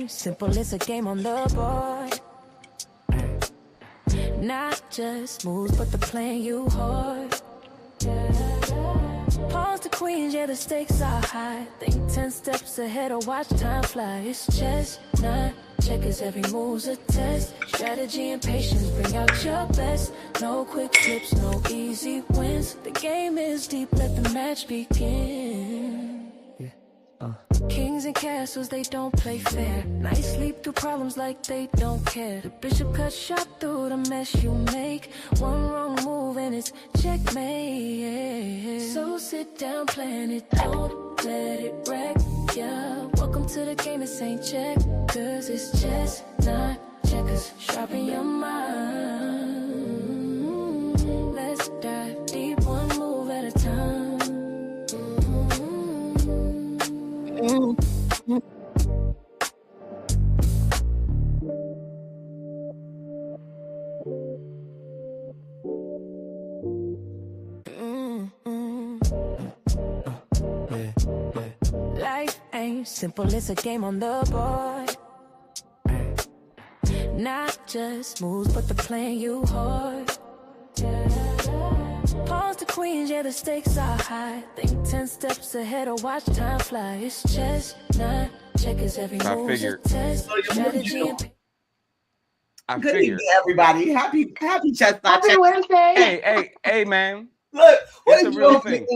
ain't simple, it's a game on the board. Not just moves, but the plan you hard. Pawns to queens, yeah, the stakes are high. Think 10 steps ahead or watch time fly. It's chess, not checkers, every move's a test. Strategy and patience, bring out your best. No quick flips, no easy wins. The game is deep, let the match begin. Kings and castles, they don't play fair. Nice sleep through problems like they don't care. The bishop cuts sharp through the mess you make. One wrong move and it's checkmate. So sit down, plan it, don't let it wreck ya. Welcome to the game, this ain't checkers. It's chess, not checkers. Sharpen your mind. Let's dive deep, one move at a time. Life ain't simple, it's a game on the board. Not just moves, but the plan you hard. Pawns to queens, yeah, the stakes are high. Think 10 steps ahead or watch time fly. It's chess, not checkers, every move's a test. Strategy and Good evening, everybody. Happy chestnut. Happy Wednesday. Hey, man. Look, what It's did a real you thing.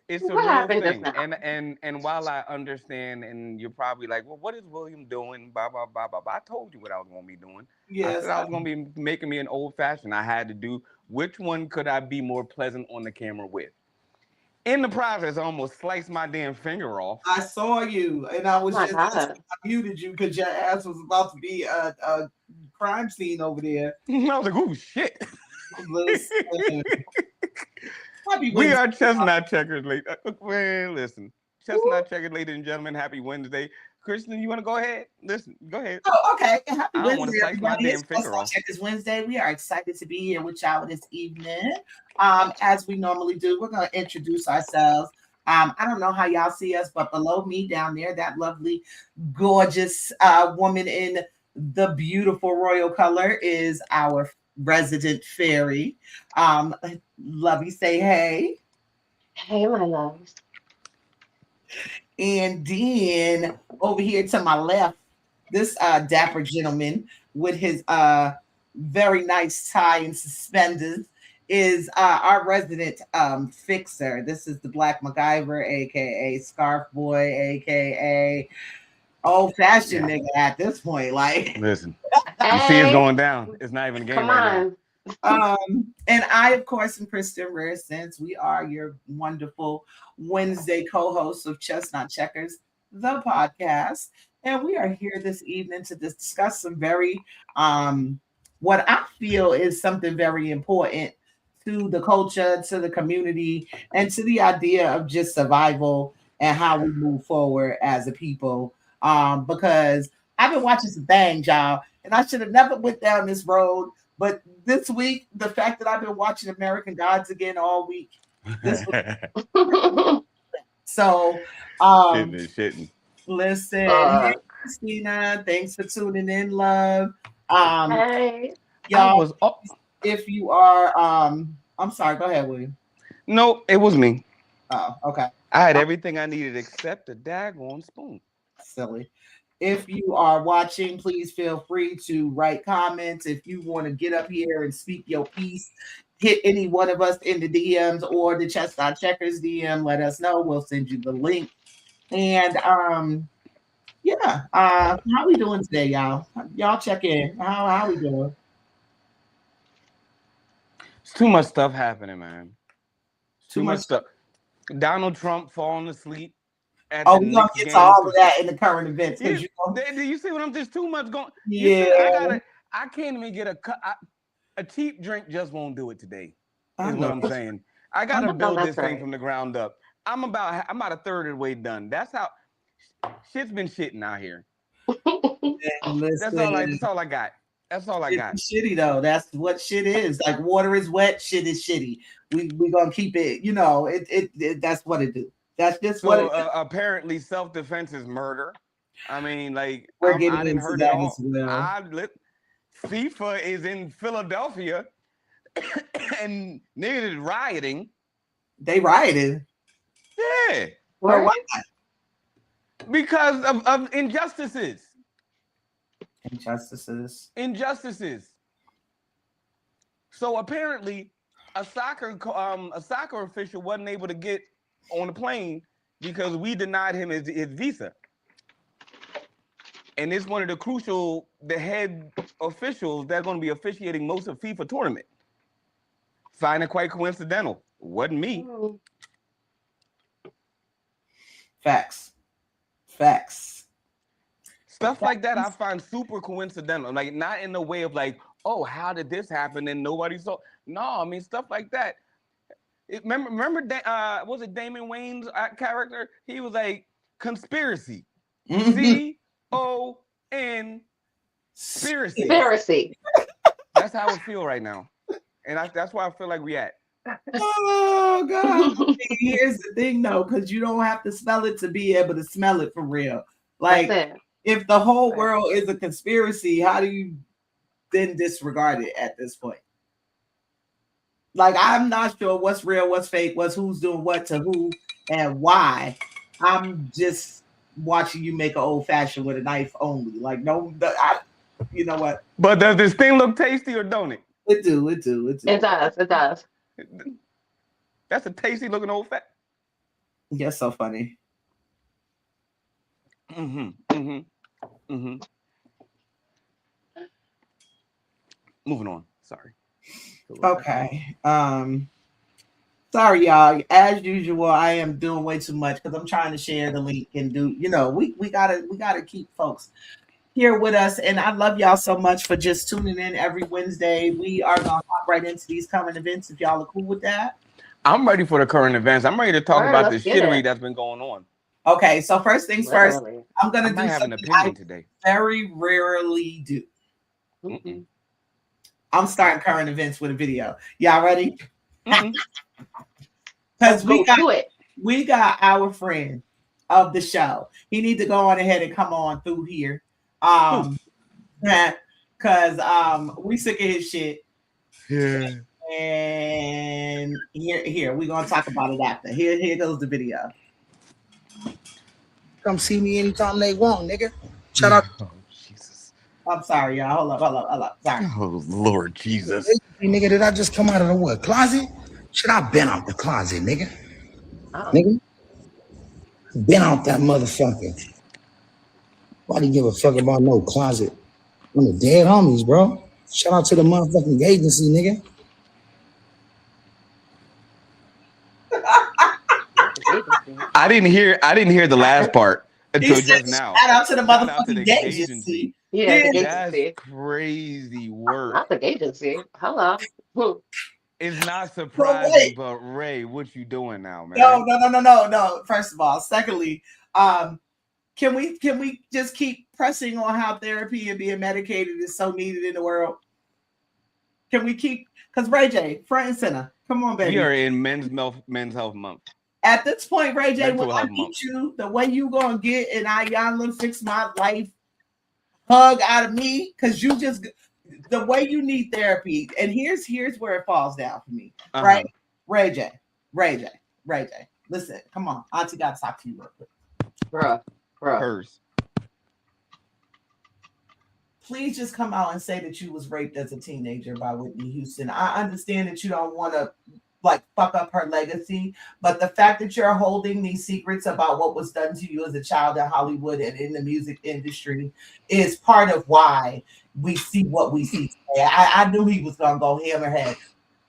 It's a What real happened thing. just now? And while I understand, and you're probably like, well, what is William doing? Blah, blah, blah, blah, blah. I told you what I was going to be doing. Yes, I said I was going to be making me an old fashioned. I had to do which one could I be more pleasant on the camera with. In the process, I almost sliced my damn finger off. I saw you, and I was Oh my just God. I muted you because your ass was about to be a crime scene over there. I was like, oh, shit. Listen. Happy We Wednesday. are chestnut checkers, man. Listen, chestnut checkers, ladies and gentlemen. Happy Wednesday, Kristen. You want to go ahead? Listen, go ahead. Oh, okay. Happy I don't want to Wednesday, slice my everybody. damn finger off. Checkers Wednesday. We are excited to be here with y'all this evening. As we normally do, we're going to introduce ourselves. I don't know how y'all see us, but below me down there, that lovely, gorgeous woman in the beautiful royal color is our resident fairy. Lovey, say hey. Hey, my loves. And then over here to my left, this dapper gentleman with his very nice tie and suspenders is our resident fixer. This is the Black MacGyver, aka Scarf Boy, aka old fashioned nigga at this point. Like, listen, you see it's going down. It's not even a game Come right on. and I, of course, am Kristen Rare, since we are your wonderful Wednesday co-hosts of Chestnut Checkers, the podcast. And we are here this evening to discuss some very, what I feel is something very important to the culture, to the community, and to the idea of just survival and how we move forward as a people. Because I've been watching some things, y'all, and I should have never went down this road. But this week, the fact that I've been watching American Gods again all week, this now. so Shitting. listen, hey, Christina, thanks for tuning in, love. Hey. Y'all, if you are, I'm sorry, go ahead, William. No, it was me. Oh, okay. I had everything I needed except a daggone spoon. Silly. If you are watching, please feel free to write comments. If you want to get up here and speak your piece, hit any one of us in the DMs or the Chestnut Checkers DM. Let us know. We'll send you the link. And how we doing today, y'all? Y'all check in. How we doing? It's too much stuff happening, man. Too much stuff. Donald Trump falling asleep. Oh, we're gonna get to all of that in the current events. Do you see what I'm just too much going? Yeah, I can't even get a cheap drink. Just won't do it today. Is what I'm saying. I gotta build this thing from the ground up. I'm about a third of the way done. That's how shit's been shitting out here. That's all I got. That's all I got. It's shitty though. That's what shit is. Like water is wet, shit is shitty. We gonna keep it. You know, it that's what it do. That's just what. Apparently, self-defense is murder. I mean, like, We're I getting didn't into heard it that all. as well. FIFA is in Philadelphia and niggas is rioting. They rioted. Yeah. For What? what? Because of injustices. Injustices. Injustices. So apparently, a soccer official wasn't able to get on the plane because we denied him his visa. And it's one of the head officials that's going to be officiating most of FIFA tournament. Find it quite coincidental. Wasn't me. Facts. Facts. Stuff like that I find super coincidental. Like, not in the way of like, oh, how did this happen and nobody saw? No, I mean stuff like that. Remember, was it Damon Wayne's character? He was like conspiracy, CON Conspiracy. That's how it feel right now, and that's why I feel like we at. Oh God! Here's the thing, though, because you don't have to smell it to be able to smell it for real. Like, if the whole world is a conspiracy, how do you then disregard it at this point? Like, I'm not sure what's real, what's fake, who's doing what to who, and why. I'm just watching you make an old fashioned with a knife only. Like, no, you know what? But does this thing look tasty or don't it? It do. It does. That's a tasty looking old fat. You're so funny. Moving on. Sorry. Okay. Sorry, y'all. As usual, I am doing way too much because I'm trying to share the link and do. We gotta keep folks here with us, and I love y'all so much for just tuning in every Wednesday. We are gonna hop right into these current events if y'all are cool with that. I'm ready for the current events. I'm ready to talk about the shittery that's been going on. Okay, so first things first, I'm gonna do have something an opinion today. Very rarely do. I'm starting current events with a video. Y'all ready? Because we got our friend of the show. He needs to go on ahead and come on through here. Because we sick of his shit. Yeah. And here we're gonna talk about it after. Here goes the video. Come see me anytime they want, nigga. Shout out. Oh, Jesus. I'm sorry, y'all. Hold up. Sorry. Oh, Lord Jesus. Hey, nigga, did I just come out of the what? Closet? Shit, I been out the closet, nigga. Nigga. Been out that motherfucker. Why do you give a fuck about no closet? I'm the dead homies, bro. Shout out to the motherfucking agency, nigga. I didn't hear the last part until just now. Shout out to the motherfucking agency. Yeah, the agency. That's crazy work. Not the agency. Hello. It's not surprising, but Ray, what you doing now, man? No. First of all, secondly, can we just keep pressing on how therapy and being medicated is so needed in the world? Can we keep? Because Ray J, front and center. Come on, baby. We are in Men's Health Month. At this point, Ray J, when I meet you, the way you gonna get and y'all fix my life hug out of me, because you just the way you need therapy. And here's where it falls down for me, right? Ray J. Listen, come on, Auntie got to talk to you real quick, bruh. Hers. Please just come out and say that you was raped as a teenager by Whitney Houston. I understand that you don't want to fuck up her legacy, but the fact that you're holding these secrets about what was done to you as a child in Hollywood and in the music industry is part of why we see what we see today. I knew he was gonna go hammerhead,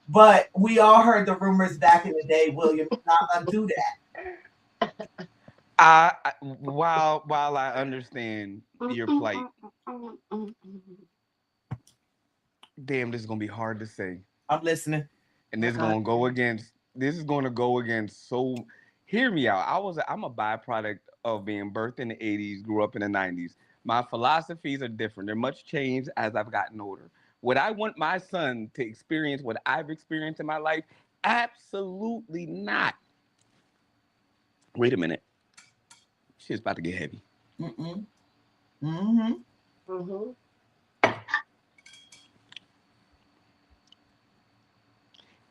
but we all heard the rumors back in the day. William, not gonna do that. While I understand your plight, damn, this is gonna be hard to say. I'm listening. And this is going to go against. So hear me out. I'm a byproduct of being birthed in the 80s, grew up in the 90s. My philosophies are different. They're much changed as I've gotten older. Would I want my son to experience what I've experienced in my life? Absolutely not. Wait a minute. Shit's about to get heavy. Mm-hmm. Mm-hmm.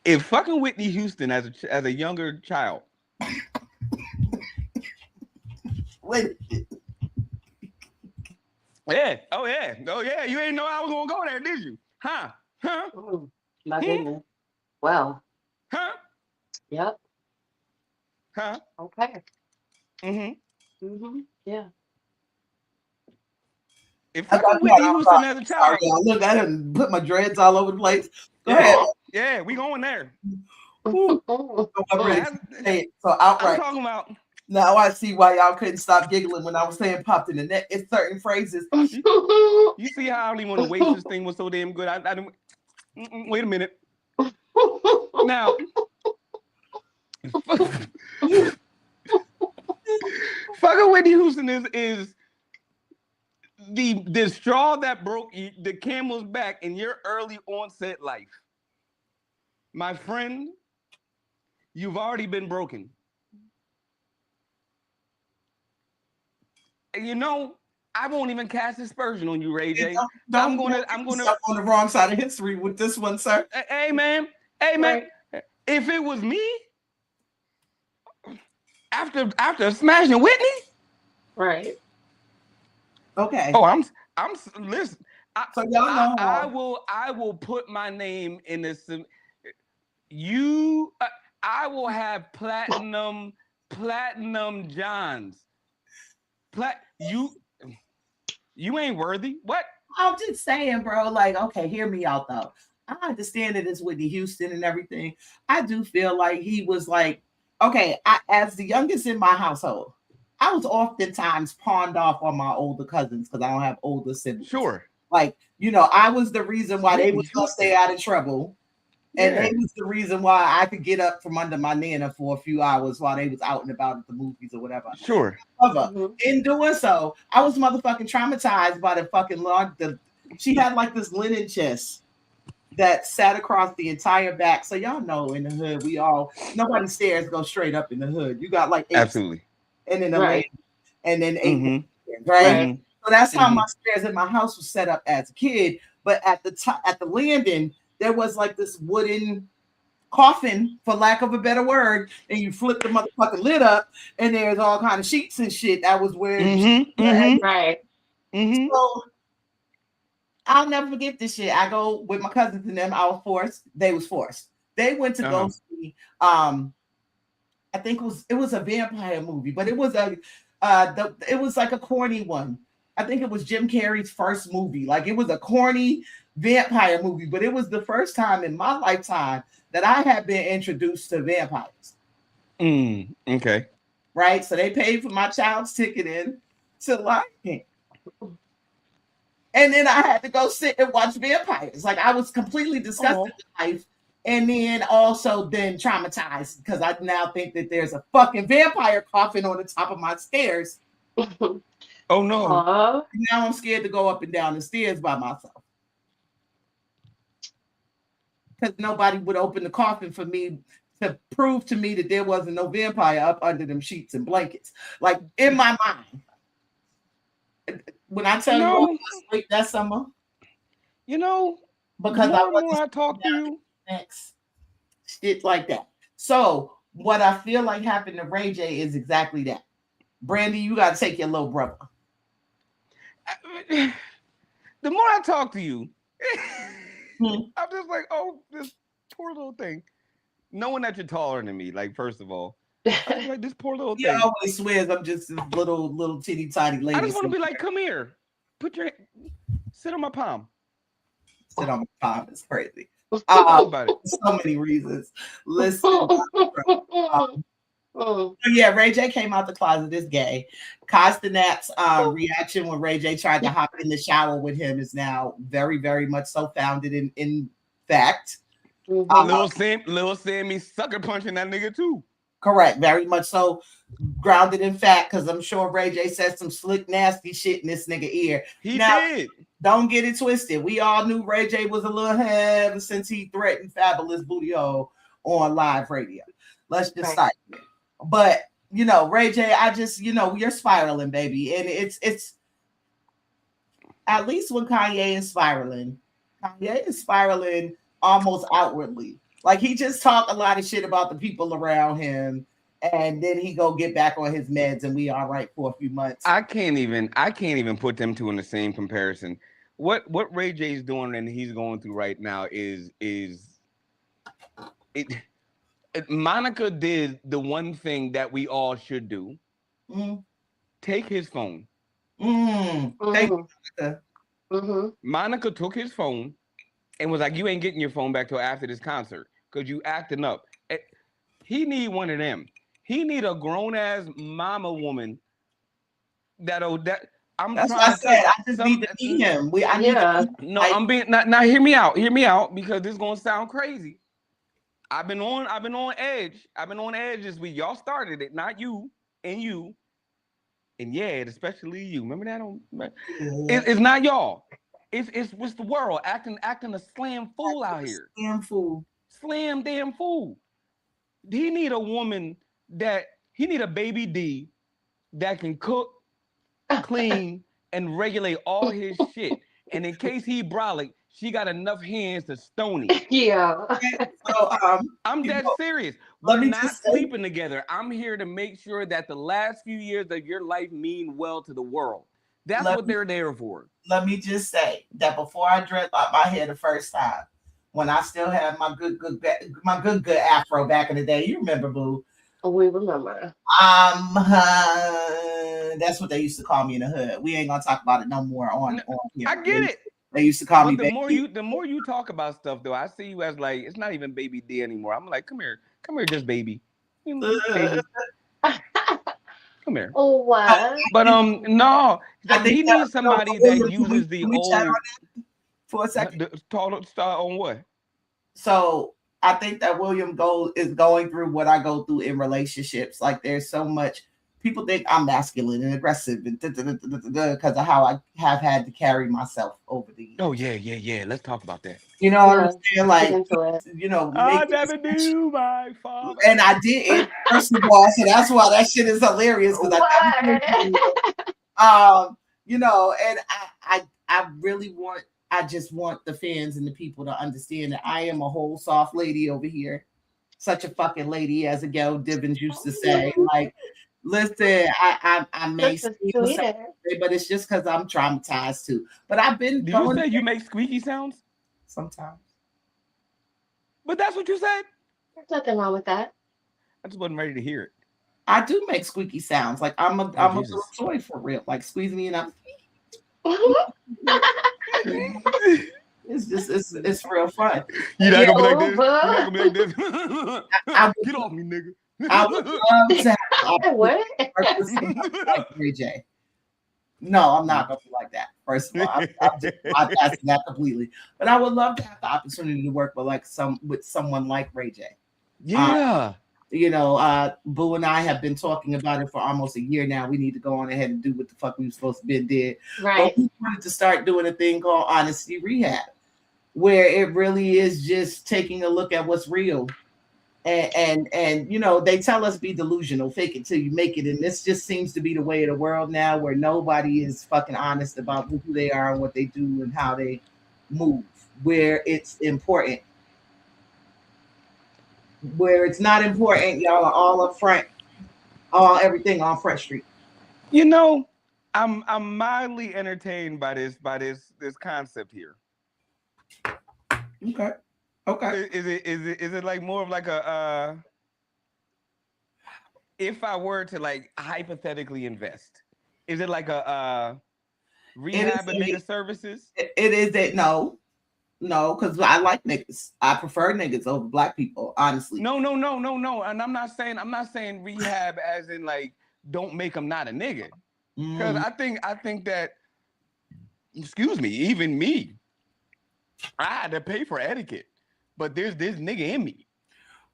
If fucking Whitney Houston as a younger child. Wait. Yeah. Oh yeah. Oh yeah. You ain't know I was gonna go there, did you? Huh? Huh? My Hmm? goodness. Well, Huh? yep. Huh? Okay. Mm-hmm. Mm-hmm. Yeah. If I fucking thought you had Whitney all Houston thought. as a Sorry, child. y'all. Look, I done put my dreads all over the place. Go ahead. Yeah. Yeah. We going there. Ooh, I'm ready As, to say it. So I'm outright. talking about. Now I see why y'all couldn't stop giggling when I was saying popped in the neck. It's certain phrases. You see how I only want to waste this thing was so damn good. I don't. Wait a minute. Now, fucking Whitney Houston is the straw that broke the camel's back in your early onset life. My friend, you've already been broken. And you know, I won't even cast aspersion on you, Ray J. I'm Don't gonna, get I'm gonna. yourself on the wrong side of history with this one, sir. Hey man, hey man. Right. If it was me, after smashing Whitney, Right. Okay. oh, I'm listen. So y'all know I will put my name in this. You, I will have platinum Johns. You ain't worthy. What? I'm just saying, bro. Like, okay, hear me out though. I understand that it's Whitney Houston and everything. I do feel like he was like, okay, as the youngest in my household, I was oftentimes pawned off on my older cousins because I don't have older siblings. Sure. Like, I was the reason why they Whitney was gonna Houston. stay out of trouble. And Yeah. they was the reason why I could get up from under my nana for a few hours while they was out and about at the movies or whatever. Sure. However, in doing so, I was motherfucking traumatized by the fucking she had like this linen chest that sat across the entire back. So y'all know in the hood, nobody's stairs go straight up in the hood. You got like 8 Absolutely. and then a Right. and then 8 Mm-hmm. right? Right. So that's how my stairs in my house was set up as a kid. But at the top, at the landing, there was like this wooden coffin, for lack of a better word, and you flip the motherfucking lid up, and there's all kind of sheets and shit. That was where. Right. So I'll never forget this shit. I go with my cousins and them. I was forced. They was forced. They went to go see. I think it was a vampire movie, but it was it was like a corny one. I think it was Jim Carrey's first movie. Like it was a corny vampire movie, but it was the first time in my lifetime that I had been introduced to vampires. Okay. Right. So they paid for my child's ticket in to Lion King. And then I had to go sit and watch vampires. Like I was completely disgusted with life. And then also traumatized because I now think that there's a fucking vampire coffin on the top of my stairs. Oh no. Now I'm scared to go up and down the stairs by myself. Because nobody would open the coffin for me to prove to me that there wasn't no vampire up under them sheets and blankets. Like in my mind. When I tell you I was asleep that summer. Because I talk to you. Next. Shit like that. So what I feel like happened to Ray J is exactly that. Brandy, you got to take your little brother. The more I talk to you, I'm just like, oh, this poor little thing. Knowing that you're taller than me, like, first of all, I'm like, this poor little thing. He always swears I'm just this little teeny tiny lady. I just want to be like, come here. Sit on my palm. Sit on my palm. It's crazy. So many reasons. Listen. Yeah, Ray J came out the closet is gay. Castanet's reaction when Ray J tried to hop in the shower with him is now very, very much so founded in fact. Lil Sammy sucker punching that nigga too. Correct, very much so grounded in fact, because I'm sure Ray J said some slick, nasty shit in this nigga ear. He did. Don't get it twisted. We all knew Ray J was a little heavy since he threatened Fabulous Booty Hole on live radio. Let's just start here. But Ray J, I just, you're spiraling, baby. And it's at least when Kanye is spiraling almost outwardly. Like he just talk a lot of shit about the people around him, and then he go get back on his meds, and we all right for a few months. I can't even put them two in the same comparison. What Ray J's doing and he's going through right now is it. Monica did the one thing that we all should do. Take his phone. Thank you, Monica. Monica took his phone and was like, "You ain't getting your phone back till after this concert because you acting up." He need one of them. He need a grown ass mama woman that I'm That's trying what I to said. I just need to meet him. I'm being now. Hear me out because this is gonna sound crazy. I've been on edge. I've been on edge this week. Y'all started it, not you, and yeah, especially you. Remember that? It's not y'all. It's the world acting a slam fool out here. Slam damn fool. He need a woman he need a baby D that can cook, clean, and regulate all his shit. And in case he brolic, she got enough hands to stone him. Yeah. So I'm dead serious. We're not sleeping together. I'm here to make sure that the last few years of your life mean well to the world. That's what they're there for. Let me just say that before I dreadlocked my hair the first time, when I still had my good afro back in the day, you remember, boo? We remember. That's what they used to call me in the hood. We ain't gonna talk about it no more on here. I get it. They used to call me baby. The more you talk about stuff, though, I see you as like it's not even baby D anymore. I'm like, come here, just baby. Baby. Come here. Oh wow. But no, he needs somebody that uses the old. For a second. On what? So I think that William is going through what I go through in relationships. Like there's so much people think I'm masculine and aggressive and because of how I have had to carry myself over the years. Oh yeah. Let's talk about that. You know what I'm saying? Like I never knew my father. And I didn't, first of all, so that's why that shit is hilarious because and I really want. I just want the fans and the people to understand that I am a whole soft lady over here. Such a fucking lady, as a Gail Divins used to say. Like, listen, I may steal something, but it's just because I'm traumatized too. But I've been. Did you say you make squeaky sounds? Sometimes. But that's what you said. There's nothing wrong with that. I just wasn't ready to hear it. I do make squeaky sounds. Like I'm a little toy for real. Like squeeze me and I'm. It's real fun. You're not gonna be like this. Get off me, nigga. I would love to have Ray J. No, I'm not gonna be like that. First of all, I'm just bypassing that completely. But I would love to have the opportunity to work with someone like Ray J. Yeah. Boo and I have been talking about it for almost a year now. We need to go on ahead and do what the fuck we were supposed to be did. Right. But we wanted to start doing a thing called Honesty Rehab, where it really is just taking a look at what's real. And they tell us be delusional, fake it till you make it. And this just seems to be the way of the world now, where nobody is fucking honest about who they are and what they do and how they move, where it's important. Where it's not important, y'all are all up front, everything on Front Street. I'm mildly entertained by this concept here. Okay. Is it like more of like a if I were to like hypothetically invest, is it like a rehab and nigga services? It is that No, because I like niggas. I prefer niggas over black people, honestly. No. And I'm not saying rehab as in like don't make them not a nigga. Because I think that, excuse me, even me, I had to pay for etiquette. But there's this nigga in me.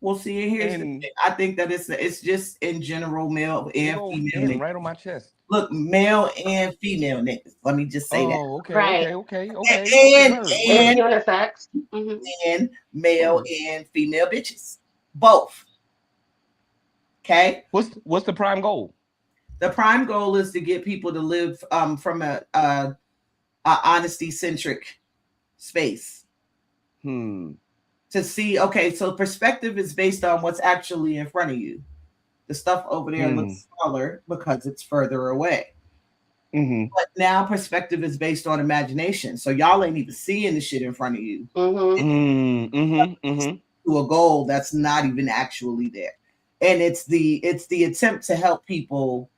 Well, see, here's the thing. I think that it's just in general male and female niggas. Right on my chest. Look, male and female niggas. Let me just say that. Okay, right. Okay. And unisex. And male and female bitches. Both. Okay? What's the prime goal? The prime goal is to get people to live from a honesty-centric space. To see, okay, so perspective is based on what's actually in front of you. The stuff over there looks smaller because it's further away. But now perspective is based on imagination. So y'all ain't even seeing the shit in front of you. To a goal that's not even actually there. And it's the attempt to help people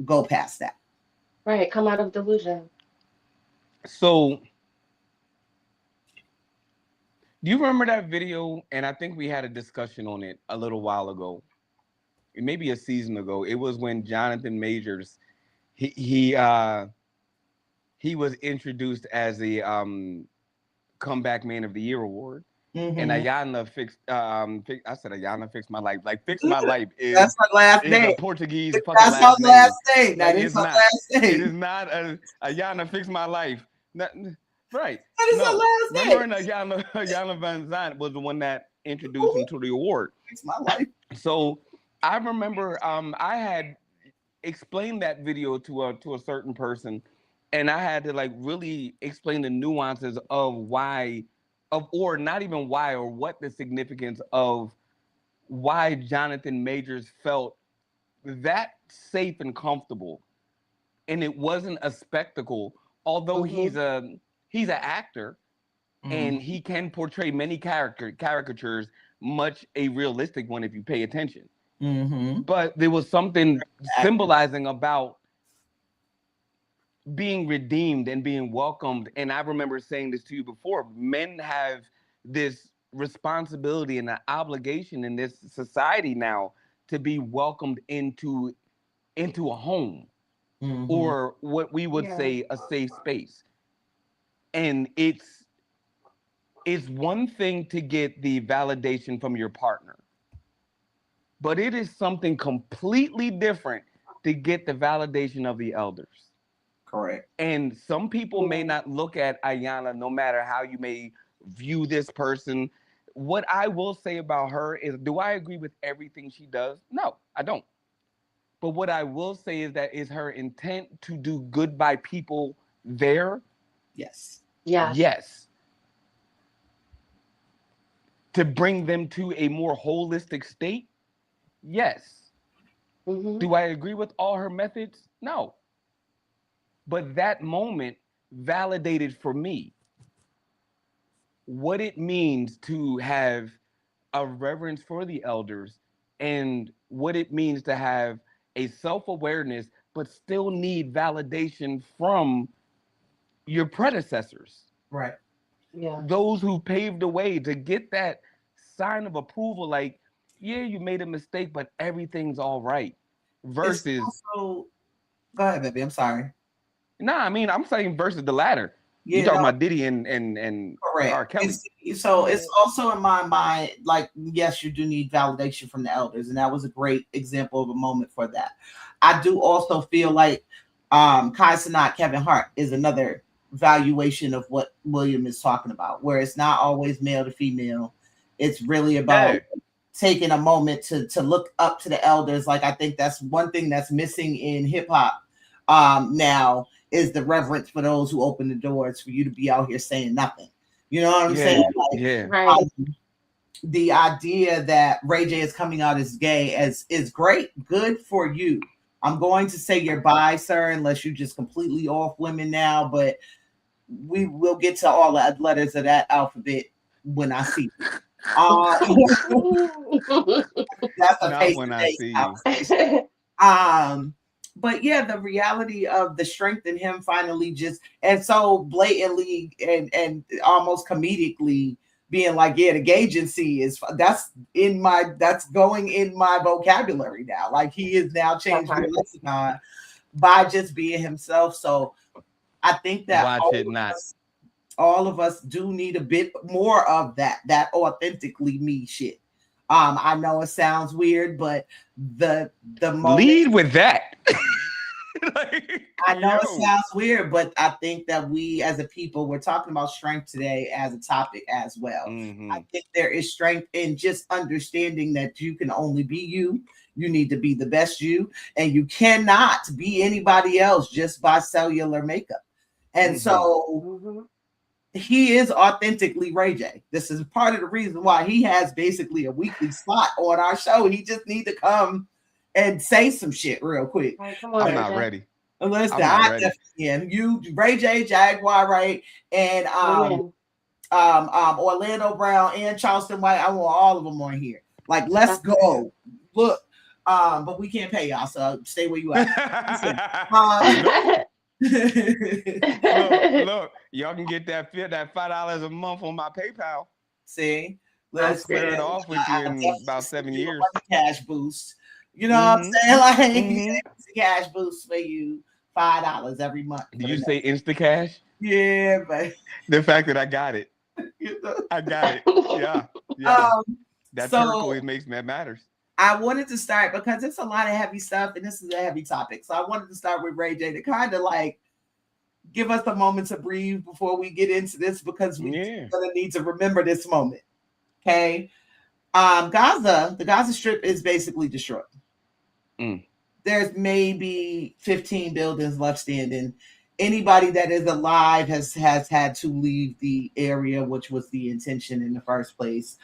go past that. Right, come out of delusion. So do you remember that video? And I think we had a discussion on it a little while ago, maybe a season ago. It was when Jonathan Majors, he was introduced as a comeback man of the year award. And Ayana fixed I said Ayana fixed my life. Like fixed my life is that's her last name. A Portuguese fucking that's last her name. Last name. That like, is her last name. It is not Ayana fixed my life. Right. That is her last name. Remember Ayana Van Zandt was the one that introduced him to the award. Fixed my life. So I remember I had explained that video to a certain person, and I had to like really explain the nuances of why, or not even why, or what the significance of why Jonathan Majors felt that safe and comfortable, and it wasn't a spectacle. Although he's an actor, and he can portray many caricatures, much a realistic one if you pay attention. But there was something symbolizing about being redeemed and being welcomed. And I remember saying this to you before. Men have this responsibility and an obligation in this society now to be welcomed into a home, or what we would say a safe space. And it's one thing to get the validation from your partner, but it is something completely different to get the validation of the elders. Correct. And some people may not look at Ayana, no matter how you may view this person. What I will say about her is, do I agree with everything she does? No, I don't. But what I will say is that is her intent to do good by people there? Yes. Yes. To bring them to a more holistic state? Yes. Do I agree with all her methods? No. But that moment validated for me what it means to have a reverence for the elders, and what it means to have a self-awareness, but still need validation from your predecessors. Right. Yeah. Those who paved the way to get that sign of approval, like, yeah, you made a mistake, but everything's all right. Versus go ahead, baby. I'm sorry. Nah, I mean, I'm saying versus the latter. Yeah, you're talking about Diddy and R. Kelly. It's also in my mind, like, yes, you do need validation from the elders, and that was a great example of a moment for that. I do also feel like Kai Cenat, Kevin Hart is another valuation of what William is talking about, where it's not always male to female. It's really about taking a moment to look up to the elders. Like, I think that's one thing that's missing in hip hop now, is the reverence for those who open the doors for you to be out here saying nothing. You know what I'm saying? Like, right. The idea that Ray J is coming out as gay is great. Good for you. I'm going to say you're bi, sir, unless you just completely off women now, but we will get to all the letters of that alphabet when I see you. That's a not when I see you. But yeah, the reality of the strength in him finally just, and so blatantly and almost comedically being like, yeah, the gaugency that's going in my vocabulary now. Like, he is now changed the lexicon by just being himself. So I think that all of us do need a bit more of that authentically me shit. I know it sounds weird, but the moment, lead with that. I know it sounds weird, but I think that we as a people, we're talking about strength today as a topic as well. I think there is strength in just understanding that you can only be you. You need to be the best you, and you cannot be anybody else just by cellular makeup. And so he is authentically Ray J. This is part of the reason why he has basically a weekly slot on our show. He just need to come and say some shit real quick. Right, come on, I'm not ready. Listen, I'm not ready. You, Ray J, Jaguar, right, and Orlando Brown and Charleston White. I want all of them on here. Like, let's go. Look, but we can't pay y'all, so stay where you at. Look, y'all can get that $5 a month on my PayPal. See, let's clear it off with you in about 7 years. Cash boost. You know what I'm saying? Like cash boost for you $5 every month. Did you say Insta Cash? Yeah, but the fact that I got it. I got it. Yeah. That turquoise makes me matters. I wanted to start because it's a lot of heavy stuff and this is a heavy topic. So I wanted to start with Ray J to kind of like give us a moment to breathe before we get into this because we're going to need to remember this moment. Okay. The Gaza Strip is basically destroyed. There's maybe 15 buildings left standing. Anybody that is alive has had to leave the area, which was the intention in the first place.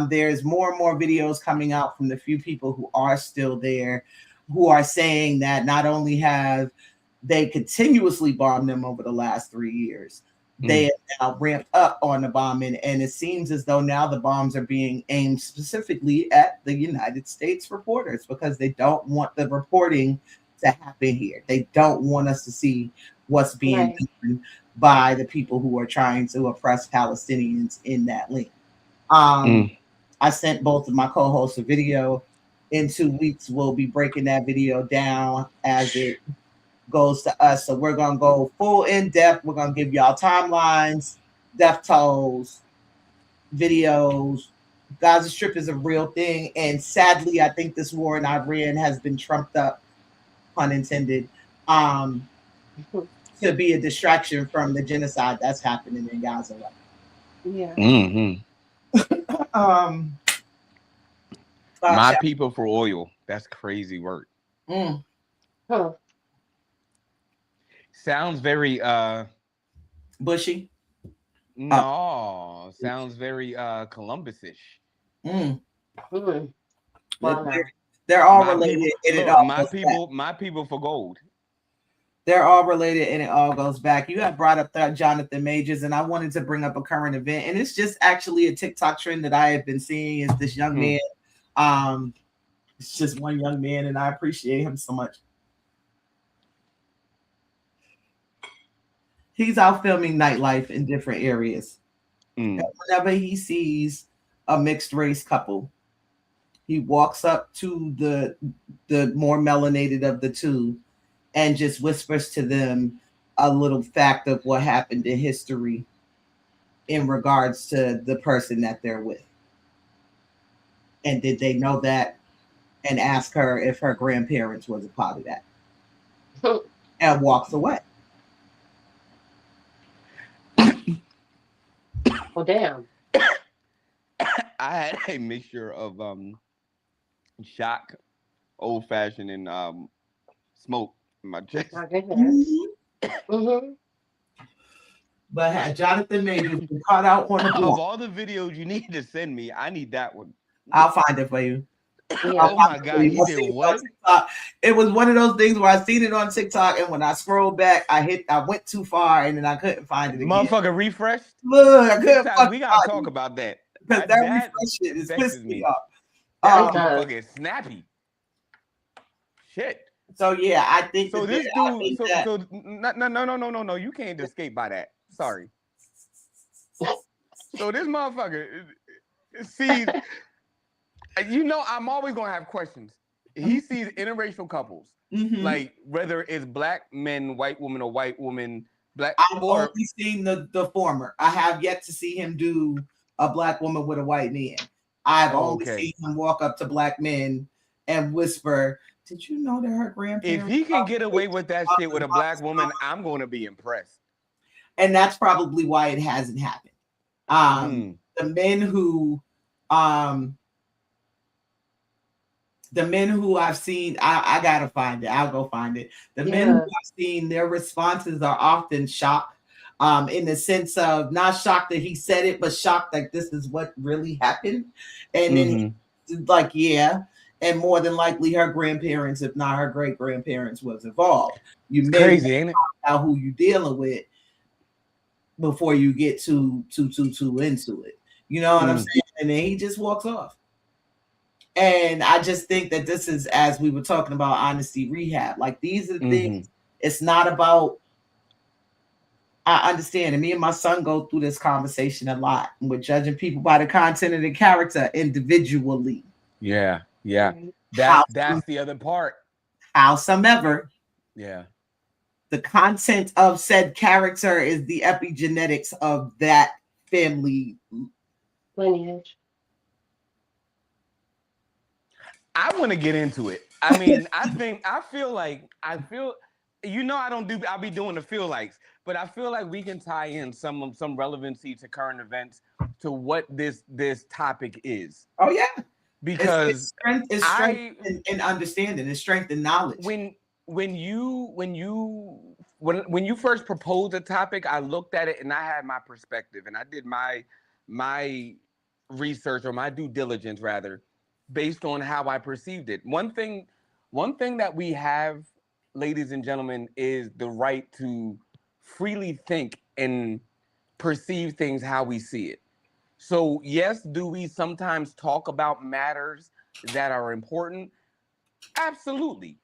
There's more and more videos coming out from the few people who are still there, who are saying that not only have they continuously bombed them over the last 3 years, they have now ramped up on the bombing, and it seems as though now the bombs are being aimed specifically at the United States reporters because they don't want the reporting to happen here. They don't want us to see what's being done by the people who are trying to oppress Palestinians in that land. I sent both of my co-hosts a video. In 2 weeks, we'll be breaking that video down as it goes to us. So we're going to go full in depth. We're going to give y'all timelines, death tolls, videos. Gaza Strip is a real thing. And sadly, I think this war in Iran has been trumped up, pun intended, to be a distraction from the genocide that's happening in Gaza right now. My people for oil. That's crazy work. Sounds very bushy. No, sounds very Columbus-ish. They're all related. My people for gold. They're all related and it all goes back. You have brought up that Jonathan Majors, and I wanted to bring up a current event, and it's just actually a TikTok trend that I have been seeing. Is this young man? It's just one young man, and I appreciate him so much. He's out filming nightlife in different areas. And whenever he sees a mixed race couple, he walks up to the more melanated of the two and just whispers to them a little fact of what happened in history in regards to the person that they're with. And did they know that? And ask her if her grandparents was a part of that. And walks away. Well, damn. I had a mixture of shock, old fashioned, and smoke in my chest. But had Jonathan Majors been caught out on the block, of all the videos you need to send me, I need that one. I'll find it for you. Oh my God, he did what? It was one of those things where I seen it on TikTok, and when I scrolled back, I went too far, and then I couldn't find it again. Motherfucker refreshed. Look, I couldn't. We gotta talk about that. Because that refresh shit is pissing me off. That motherfucker is snappy. Shit. So yeah, I think so. This dude. So no. You can't escape by that. Sorry. So this motherfucker sees. You know, I'm always gonna have questions. He sees interracial couples, like whether it's black men, white woman, or white woman, black. I've only seen the former. I have yet to see him do a black woman with a white man. I've only seen him walk up to black men and whisper, "Did you know that her grandparents?" If he can get away with that shit with a black woman, I'm going to be impressed. And that's probably why it hasn't happened. The men who the men who I've seen, I gotta find it. I'll go find it. The men who I've seen, their responses are often shock, in the sense of not shocked that he said it, but shocked that this is what really happened. And then he's like, yeah. And more than likely, her grandparents, if not her great grandparents, was involved. You may crazy, ain't it? Out who you dealing with before you get too into it. You know what I'm saying? And then he just walks off. And I just think that this is, as we were talking about, honesty rehab. Like, these are the things. It's not about. I understand, and me and my son go through this conversation a lot. And we're judging people by the content of the character individually. Yeah. That's the other part. Howsoever, yeah, the content of said character is the epigenetics of that family lineage. I want to get into it. I mean, I feel, I'll be doing the feel likes, but I feel like we can tie in some relevancy to current events to what this topic is. Oh yeah. Because it's strength and understanding, it's strength and knowledge. When you first proposed a topic, I looked at it and I had my perspective and I did my research, or my due diligence rather, based on how I perceived it. One thing that we have, ladies and gentlemen, is the right to freely think and perceive things how we see it. So yes, do we sometimes talk about matters that are important? Absolutely.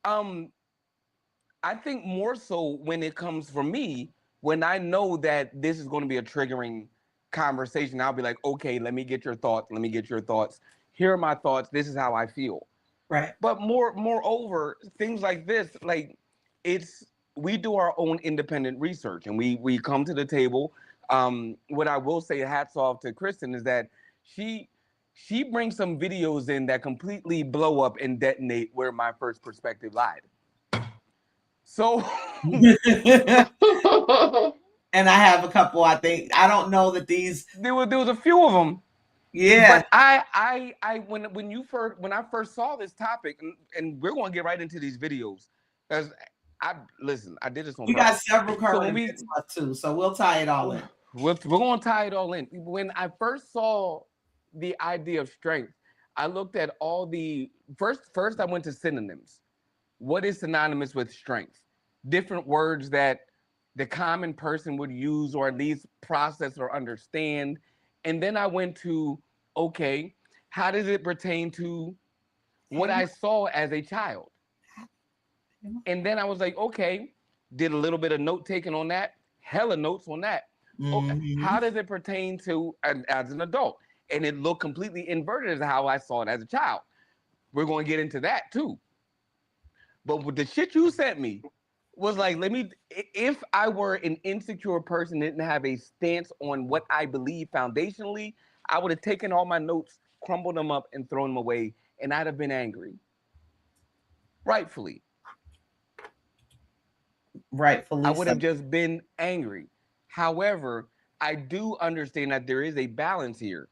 I think more so when it comes from me, when I know that this is going to be a triggering conversation, I'll be like, okay, let me get your thoughts. Here are my thoughts. This is how I feel. Right. But moreover, things like this, like, we do our own independent research and we come to the table. What I will say, hats off to Kristen, is that she brings some videos in that completely blow up and detonate where my first perspective lied. So and I have a couple. I think, I don't know that these. There was a few of them. Yeah. But when I first saw this topic, and we're going to get right into these videos, because I did this on purpose. We got several current events left too, so we'll tie it all in. We're going to tie it all in. When I first saw the idea of strength, I looked at all the first I went to synonyms. What is synonymous with strength? Different words that the common person would use, or at least process or understand. And then I went to, okay, how does it pertain to what I saw as a child? And then I was like, okay, did a little bit of note taking on that, hella notes on that. Okay, how does it pertain to as an adult? And it looked completely inverted as how I saw it as a child. We're going to get into that too. But with the shit you sent me was like, if I were an insecure person, didn't have a stance on what I believe foundationally, I would have taken all my notes, crumbled them up, and thrown them away, and I'd have been angry. Rightfully. I would have just been angry. However, I do understand that there is a balance here.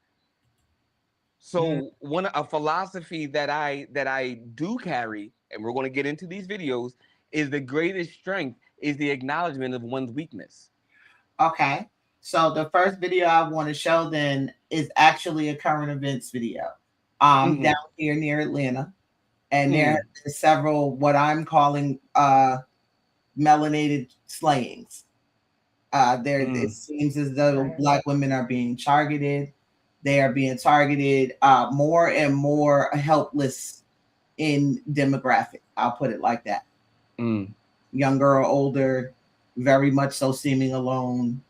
So a philosophy that I do carry, and we're going to get into these videos, is the greatest strength is the acknowledgement of one's weakness. Okay. So the first video I want to show then is actually a current events video. Down here near Atlanta. And there have been several what I'm calling melanated slayings. It seems as though Black women are being targeted. They are being targeted more and more helpless in demographic. I'll put it like that. Younger or older, very much so seeming alone,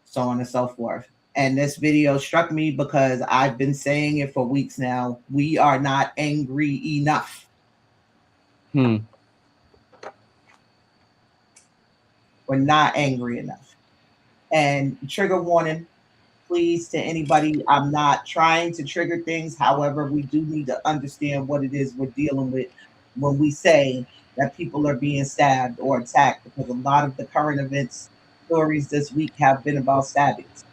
so on and so forth. And this video struck me because I've been saying it for weeks now. We are not angry enough. We're not angry enough. And trigger warning, please, to anybody. I'm not trying to trigger things. However, we do need to understand what it is we're dealing with when we say that people are being stabbed or attacked, because a lot of the current events stories this week have been about stabbings.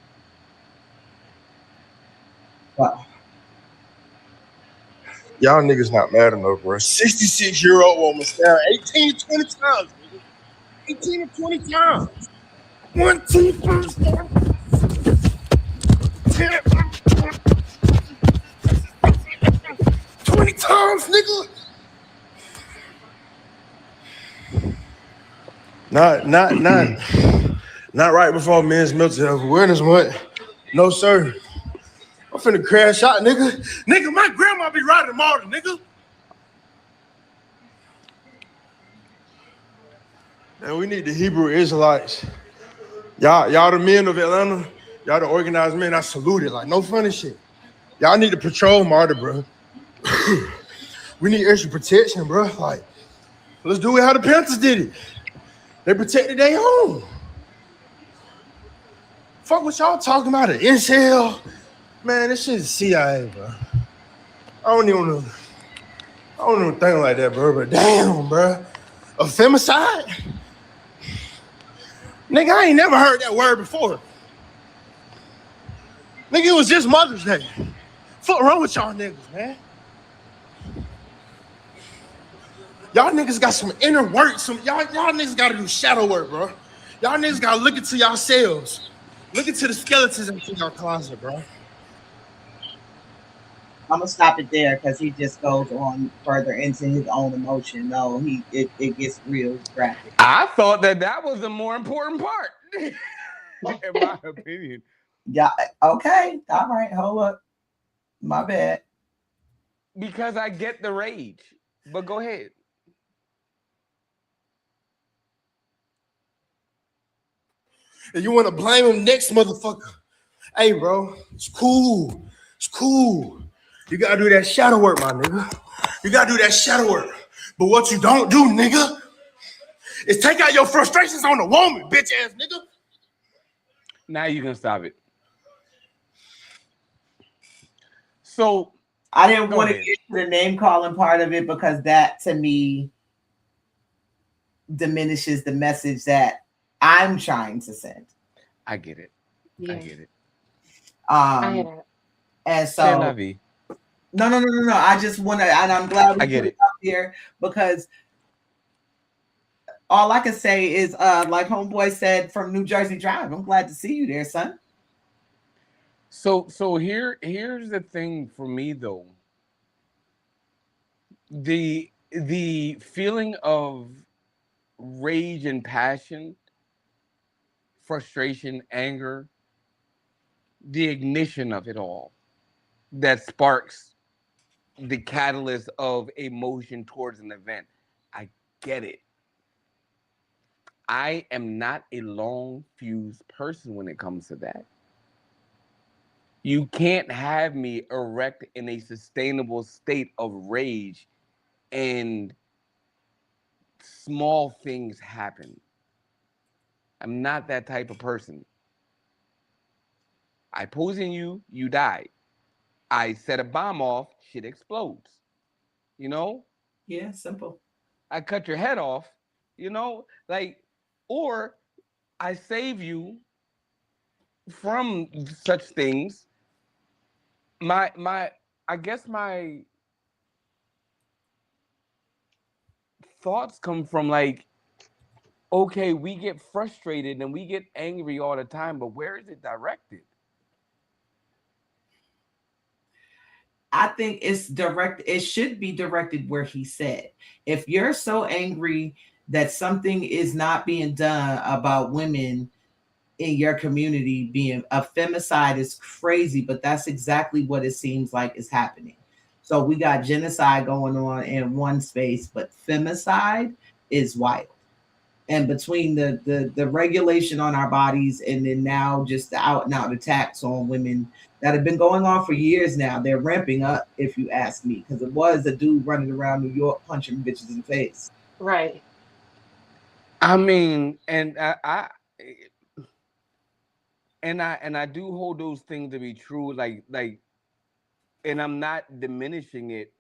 Well, Y'all niggas not mad enough, bro. 66-year-old woman staring 18 to 20 times, nigga. 18 to 20 times. 1, 2, 3, 4, 10, 20 times, nigga. Not right before Men's Mental Health Awareness Month. No, sir. I'm finna crash out, nigga. Nigga, my grandma be riding tomorrow, nigga. Man, we need the Hebrew Israelites. Y'all the men of Atlanta. Y'all the organized men. I salute it. Like, no funny shit. Y'all need to patrol Martyr, bro. We need extra protection, bro. Like, let's do it how the Panthers did it. They protected their home. Fuck what y'all talking about, an incel. Man, this shit's CIA, bro. I don't even think like that, bro. But damn, bro. A femicide? Nigga, I ain't never heard that word before. Nigga, it was just Mother's Day. Fuck wrong with y'all niggas, man? Y'all niggas got some inner work. Y'all niggas gotta do shadow work, bro. Y'all niggas gotta look into yourselves. Look into the skeletons in your closet, bro. I'm gonna stop it there because he just goes on further into his own emotion. No, it gets real graphic. I thought that was the more important part, in my opinion. Yeah. Okay. All right. Hold up. My bad. Because I get the rage, but go ahead. And you want to blame him next, motherfucker? Hey, bro, it's cool. It's cool. You gotta do that shadow work, my nigga. You gotta do that shadow work. But what you don't do, nigga, is take out your frustrations on the woman, bitch ass nigga. Now you can stop it. So I didn't want to get to the name calling part of it because that to me diminishes the message that I'm trying to send. I get it. Yeah. I get it. And so no. I just want to, and I'm glad we put it up here because all I can say is, like homeboy said from New Jersey Drive, I'm glad to see you there, son. So here's the thing for me though. The feeling of rage and passion, frustration, anger, the ignition of it all that sparks the catalyst of emotion towards an event. I get it. I am not a long fuse person when it comes to that. You can't have me erect in a sustainable state of rage and small things happen. I'm not that type of person. I poison you, you die. I set a bomb off, shit explodes. You know? Yeah, simple. I cut your head off, like, or I save you from such things. I guess my thoughts come from like, okay, we get frustrated and we get angry all the time, but where is it directed? I think it's direct. It should be directed where he said. If you're so angry that something is not being done about women in your community, being a femicide is crazy, but that's exactly what it seems like is happening. So we got genocide going on in one space, but femicide is wild. And between the regulation on our bodies and then now just the out and out attacks on women that have been going on for years now, they're ramping up, if you ask me, because it was a dude running around New York punching bitches in the face. Right. I mean, and I do hold those things to be true, like, and I'm not diminishing it.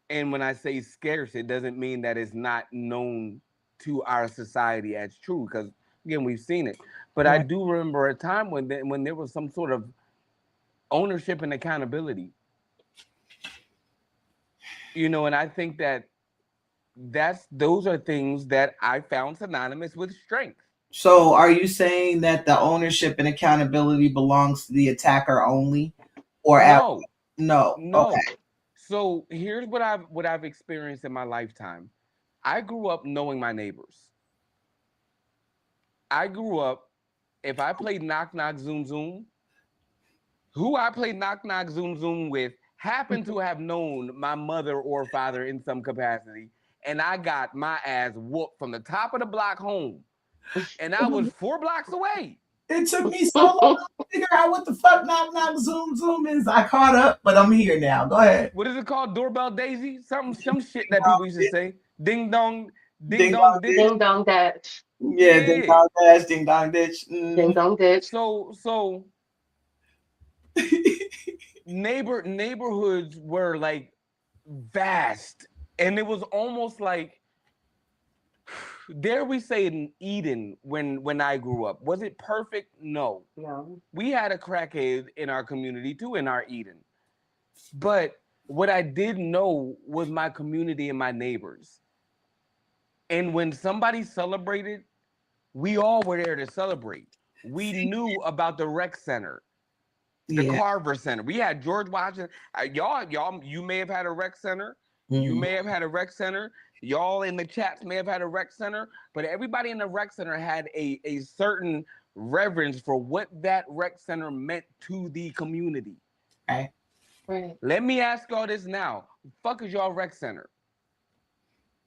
And when I say scarce, it doesn't mean that it's not known to our society as true, because again, we've seen it. But right. I do remember a time when there was some sort of ownership and accountability. You know, and I think that those are things that I found synonymous with strength. So are you saying that the ownership and accountability belongs to the attacker only? Or No, no. Okay. no. So here's what I've experienced in my lifetime. I grew up knowing my neighbors. I grew up, if I played knock knock zoom zoom, who I played knock knock zoom zoom with happened to have known my mother or father in some capacity, and I got my ass whooped from the top of the block home, and I was 4 blocks away. It took me so long to figure out what the fuck knock knock zoom zoom is. I caught up, but I'm here now. Go ahead. What is it called? Doorbell Daisy? Some shit that people used to say. Ding dong, ding Ding dong dong ditch. Ding dong dash. Yeah, ding Yeah. dong dash, ding dong ditch. Ding dong ditch. So neighborhoods were like vast, and it was almost like, dare we say, in Eden when I grew up. Was it perfect? No. We had a crackhead in our community too, in our Eden. But what I did know was my community and my neighbors. And when somebody celebrated, we all were there to celebrate. We knew about the rec center, the Carver Center. We had George Washington. Y'all, you may have had a rec center. Mm-hmm. You may have had a rec center. Y'all in the chats may have had a rec center. But everybody in the rec center had a certain reverence for what that rec center meant to the community. Okay. Right. Let me ask y'all this now. Fuck is y'all rec center?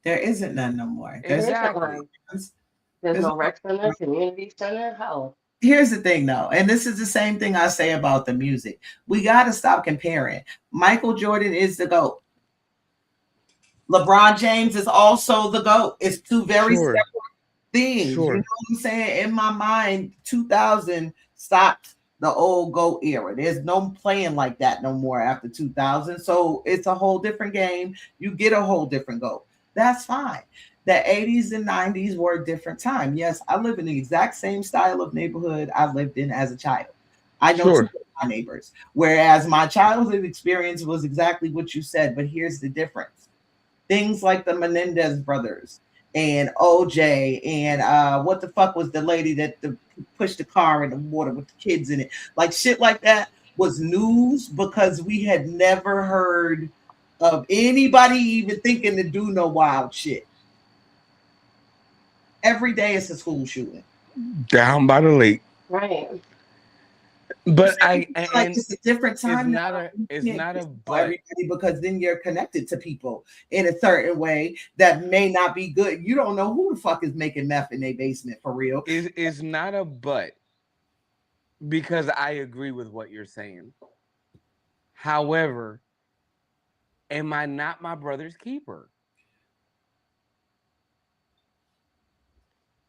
There isn't none no more. Exactly. There's no rec center, community center. How? Here's the thing, though, and this is the same thing I say about the music. We got to stop comparing. Michael Jordan is the GOAT. LeBron James is also the GOAT. It's two very separate things. Sure. You know what I'm saying? In my mind, 2000 stopped the old GOAT era. There's no playing like that no more after 2000. So it's a whole different game. You get a whole different GOAT. That's fine. The 80s and 90s were a different time. Yes, I live in the exact same style of neighborhood I lived in as a child. I know two of my neighbors, whereas my childhood experience was exactly what you said, but here's the difference. Things like the Menendez brothers and OJ and what the fuck was the lady that pushed the car in the water with the kids in it? Like shit like that was news because we had never heard of anybody even thinking to do no wild shit. Every day it's a school shooting. Down by the lake. Right. But it's a different time. It's not a but. Everybody, because then you're connected to people in a certain way that may not be good. You don't know who the fuck is making meth in their basement for real. It's not a but, because I agree with what you're saying. However, am I not my brother's keeper?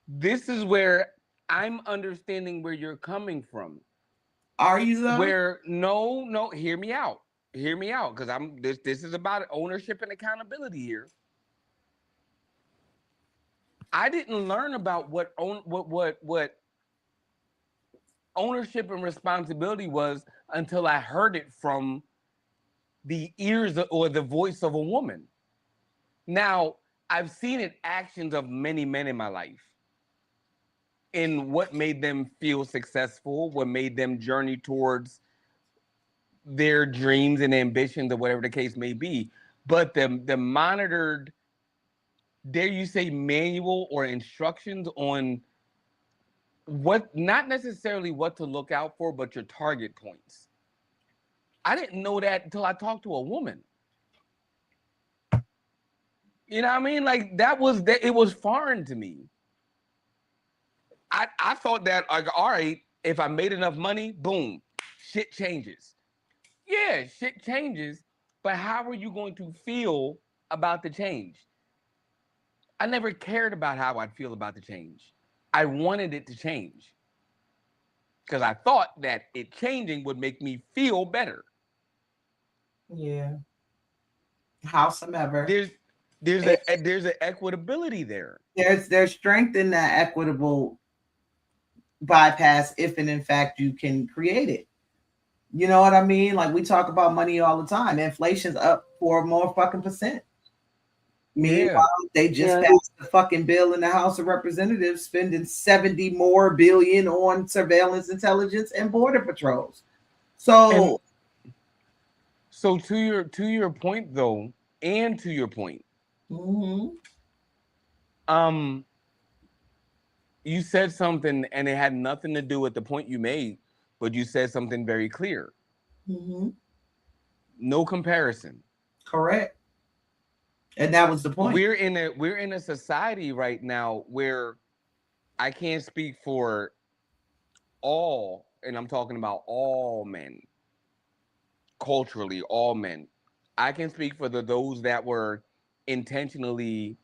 This is where I'm understanding where you're coming from. Are you though? Where no, hear me out, because this is about ownership and accountability here. I didn't learn about what ownership and responsibility was until I heard it from the ears or the voice of a woman. Now, I've seen it actions of many men in my life, in what made them feel successful, what made them journey towards their dreams and ambitions, or whatever the case may be. But the monitored, dare you say, manual or instructions on what, not necessarily what to look out for, but your target points. I didn't know that until I talked to a woman. You know what I mean? Like it was foreign to me. I thought that, like, all right, if I made enough money, boom, shit changes. Yeah, shit changes, but how are you going to feel about the change? I never cared about how I'd feel about the change. I wanted it to change because I thought that it changing would make me feel better. Yeah. Howsoever. There's an equitability there. There's strength in that equitable bypass if and in fact you can create it. You know what I mean? Like we talk about money all the time. Inflation's up 4% more. Meanwhile, they just passed the fucking bill in the House of Representatives spending 70 more billion on surveillance, intelligence, and border patrols. So to your point though, and to your point, you said something and it had nothing to do with the point you made, but you said something very clear. No comparison. Correct. And that was the point. We're in a society right now where I can't speak for all, and I'm talking about all men, culturally, all men. I can speak for those that were intentionally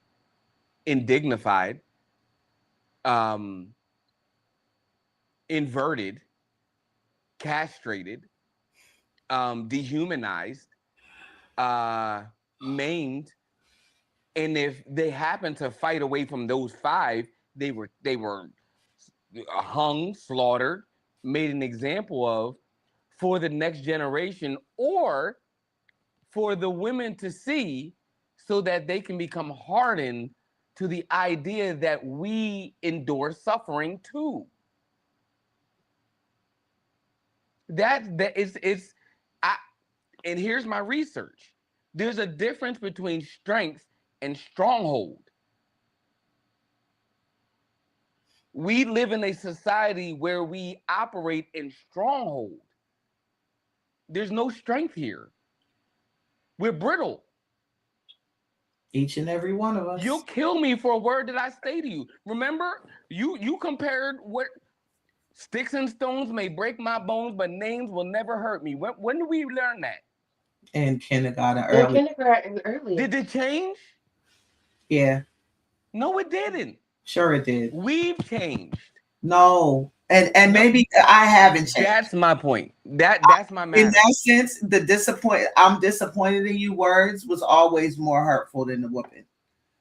indignified, inverted, castrated, dehumanized, maimed, and if they happen to fight away from those five, they were hung, slaughtered, made an example of for the next generation, or for the women to see so that they can become hardened to the idea that we endure suffering too. That it's and here's my research. There's a difference between strength and stronghold. We live in a society where we operate in stronghold. There's no strength here. We're brittle. Each and every one of us. You'll kill me for a word that I say to you. Remember, you compared what sticks and stones may break my bones, but names will never hurt me. When did we learn that? In kindergarten early. Did it change? Yeah. No, it didn't. Sure it did. We've changed. No. And maybe I haven't changed. That's my point. That's my matter. In that sense, I'm disappointed in you words was always more hurtful than the whooping.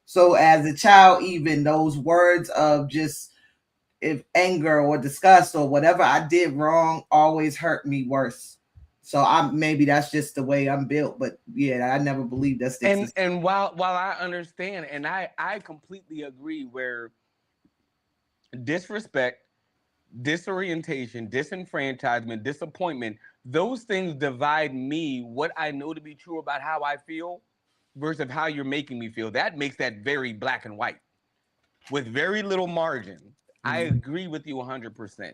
So as a child, even those words of just if anger or disgust or whatever I did wrong always hurt me worse. So maybe that's just the way I'm built. But yeah, I never believed that sticks. And while I understand, and I completely agree, where disrespect, disorientation, disenfranchisement, disappointment, those things divide me, what I know to be true about how I feel versus how you're making me feel. That makes that very black and white with very little margin. I agree with you 100%.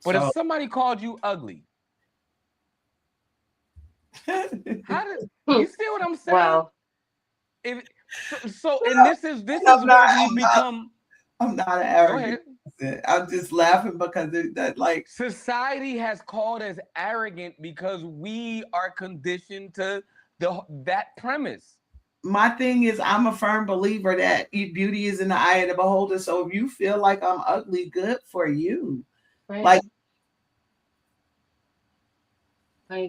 But if somebody called you ugly, how did you see what I'm saying? Wow. And this is where we become. I'm not arrogant. I'm just laughing because that like society has called us arrogant because we are conditioned to that premise. My thing is, I'm a firm believer that beauty is in the eye of the beholder. So if you feel like I'm ugly, good for you. Right. Like fuck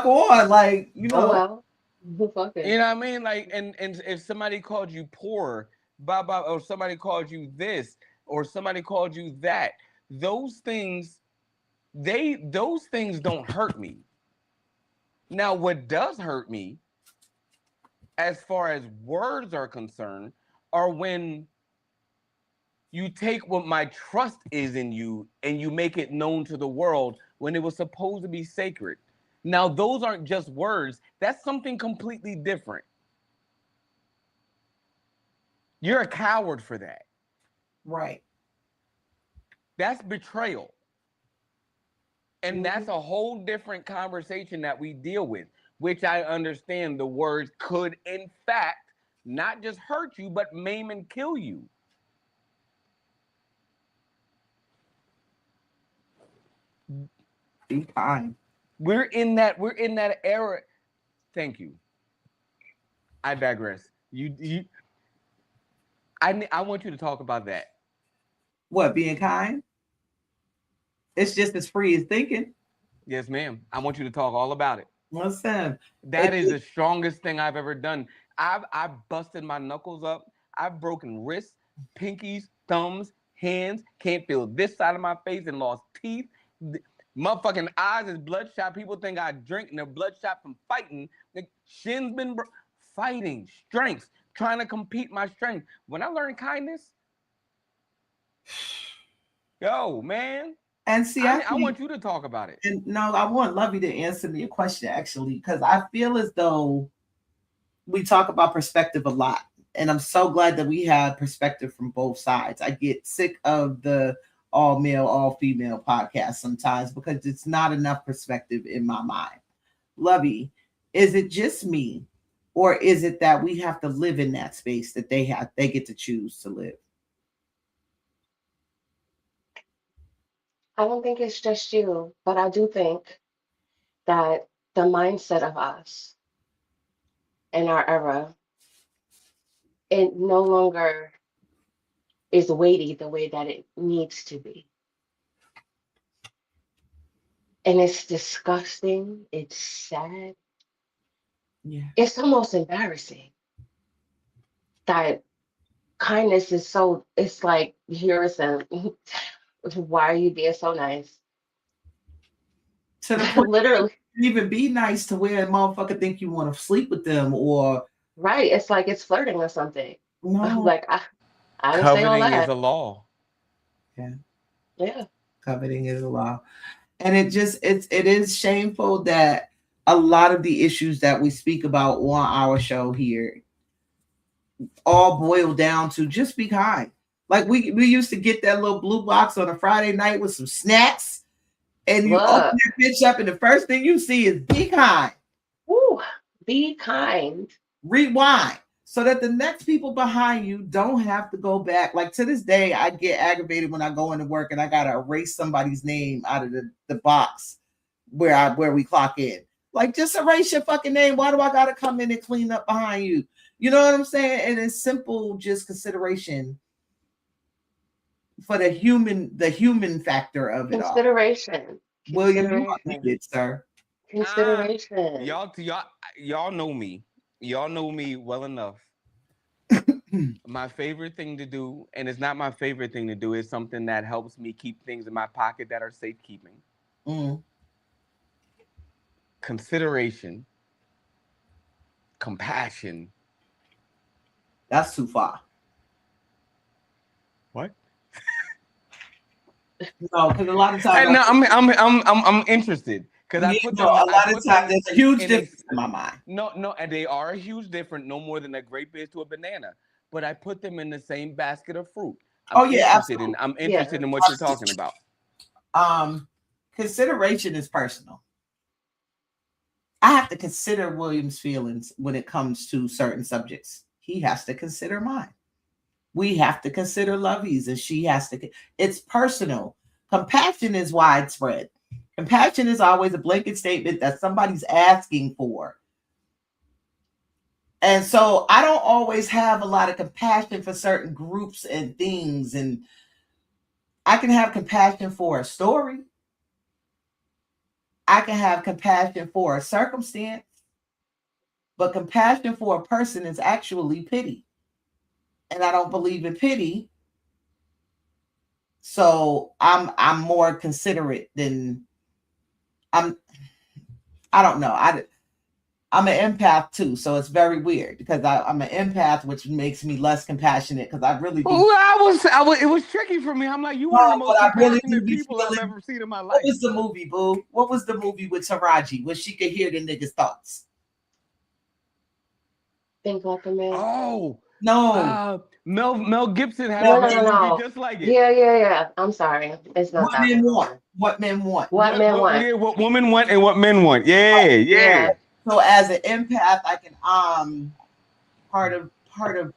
on, like you know. Oh well. You know what I mean? Like, and if somebody called you poor, or somebody called you this, or somebody called you that, those things don't hurt me. Now, what does hurt me, as far as words are concerned, are when you take what my trust is in you and you make it known to the world when it was supposed to be sacred. Now, those aren't just words. That's something completely different. You're a coward for that. Right. That's betrayal. And that's a whole different conversation that we deal with, which I understand the words could, in fact, not just hurt you, but maim and kill you. Be kind. We're in that era. Thank you. I digress. I want you to talk about that. What, being kind? It's just as free as thinking. Yes, ma'am. I want you to talk all about it. Listen, that is the strongest thing I've ever done. I've busted my knuckles up. I've broken wrists, pinkies, thumbs, hands. Can't feel this side of my face and lost teeth. Motherfucking eyes is bloodshot. People think I drink and they're bloodshot from fighting. The shin's been fighting, strength, trying to compete my strength. When I learned kindness, yo, man. And see, I want you to talk about it. And no, I want Lovey to answer me a question actually, because I feel as though we talk about perspective a lot. And I'm so glad that we have perspective from both sides. I get sick of the all male, all female podcast sometimes because it's not enough perspective in my mind. Lovey, is it just me, or is it that we have to live in that space that they get to choose to live? I don't think it's just you, but I do think that the mindset of us in our era, it no longer is weighty the way that it needs to be. And it's disgusting. It's sad. Yeah. It's almost embarrassing that kindness is so, it's like, here's a, why are you being so nice? To the point literally. Even be nice to where a motherfucker think you want to sleep with them or right. It's like it's flirting or something. no. Like I didn't say all that. Coveting is a law. Yeah. Coveting is a law. And it is shameful that a lot of the issues that we speak about on our show here all boil down to just be kind. Like we used to get that little blue box on a Friday night with some snacks, and you open that bitch up, and the first thing you see is be kind. Ooh, be kind. Rewind. So that the next people behind you don't have to go back. Like to this day, I get aggravated when I go into work and I gotta erase somebody's name out of the box where we clock in. Like, just erase your fucking name. Why do I gotta come in and clean up behind you? You know what I'm saying? And it's simple, just consideration for the human factor of it all. Consideration. William, you are needed, sir. Consideration. Y'all know me. Y'all know me well enough. My favorite thing to do, and it's not my favorite thing to do, is something that helps me keep things in my pocket that are safekeeping. Consideration, compassion. That's too far. What? No, because a lot of times. No, I'm interested. Because I put them, a lot of times there's a huge difference in my mind. No, and they are a huge difference, no more than a grape is to a banana. But I put them in the same basket of fruit. I'm interested in what you're talking about. Consideration is personal. I have to consider William's feelings when it comes to certain subjects. He has to consider mine. We have to consider Lovey's, and she has to. It's personal. Compassion is widespread. Compassion is always a blanket statement that somebody's asking for. And so I don't always have a lot of compassion for certain groups and things. And I can have compassion for a story. I can have compassion for a circumstance. But compassion for a person is actually pity. And I don't believe in pity. So I'm more considerate than I don't know. I'm an empath too, so it's very weird because I'm an empath, which makes me less compassionate because I really do. Oh, it was tricky for me. I'm like, you one of the most compassionate people I've ever seen in my life. What was the movie, boo? What was the movie with Taraji where she could hear the niggas' thoughts? Think like a man. Oh no. Mel Gibson had a movie just like it. Yeah. I'm sorry. It's not What men want. What men want. What men want. Yeah, what women want and what men want. Yeah. So as an empath, I can part of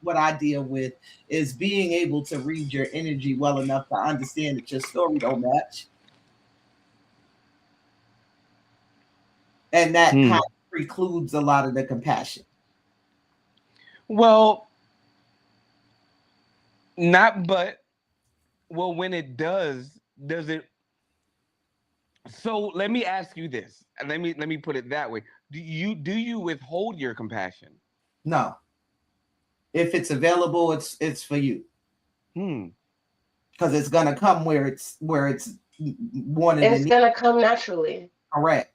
what I deal with is being able to read your energy well enough to understand that your story don't match. And that kind of precludes a lot of the compassion. Well, when it does it? So let me ask you this, and let me put it that way. Do you withhold your compassion? No. If it's available, it's for you. Because it's gonna come where it's wanted It's gonna come naturally. Correct.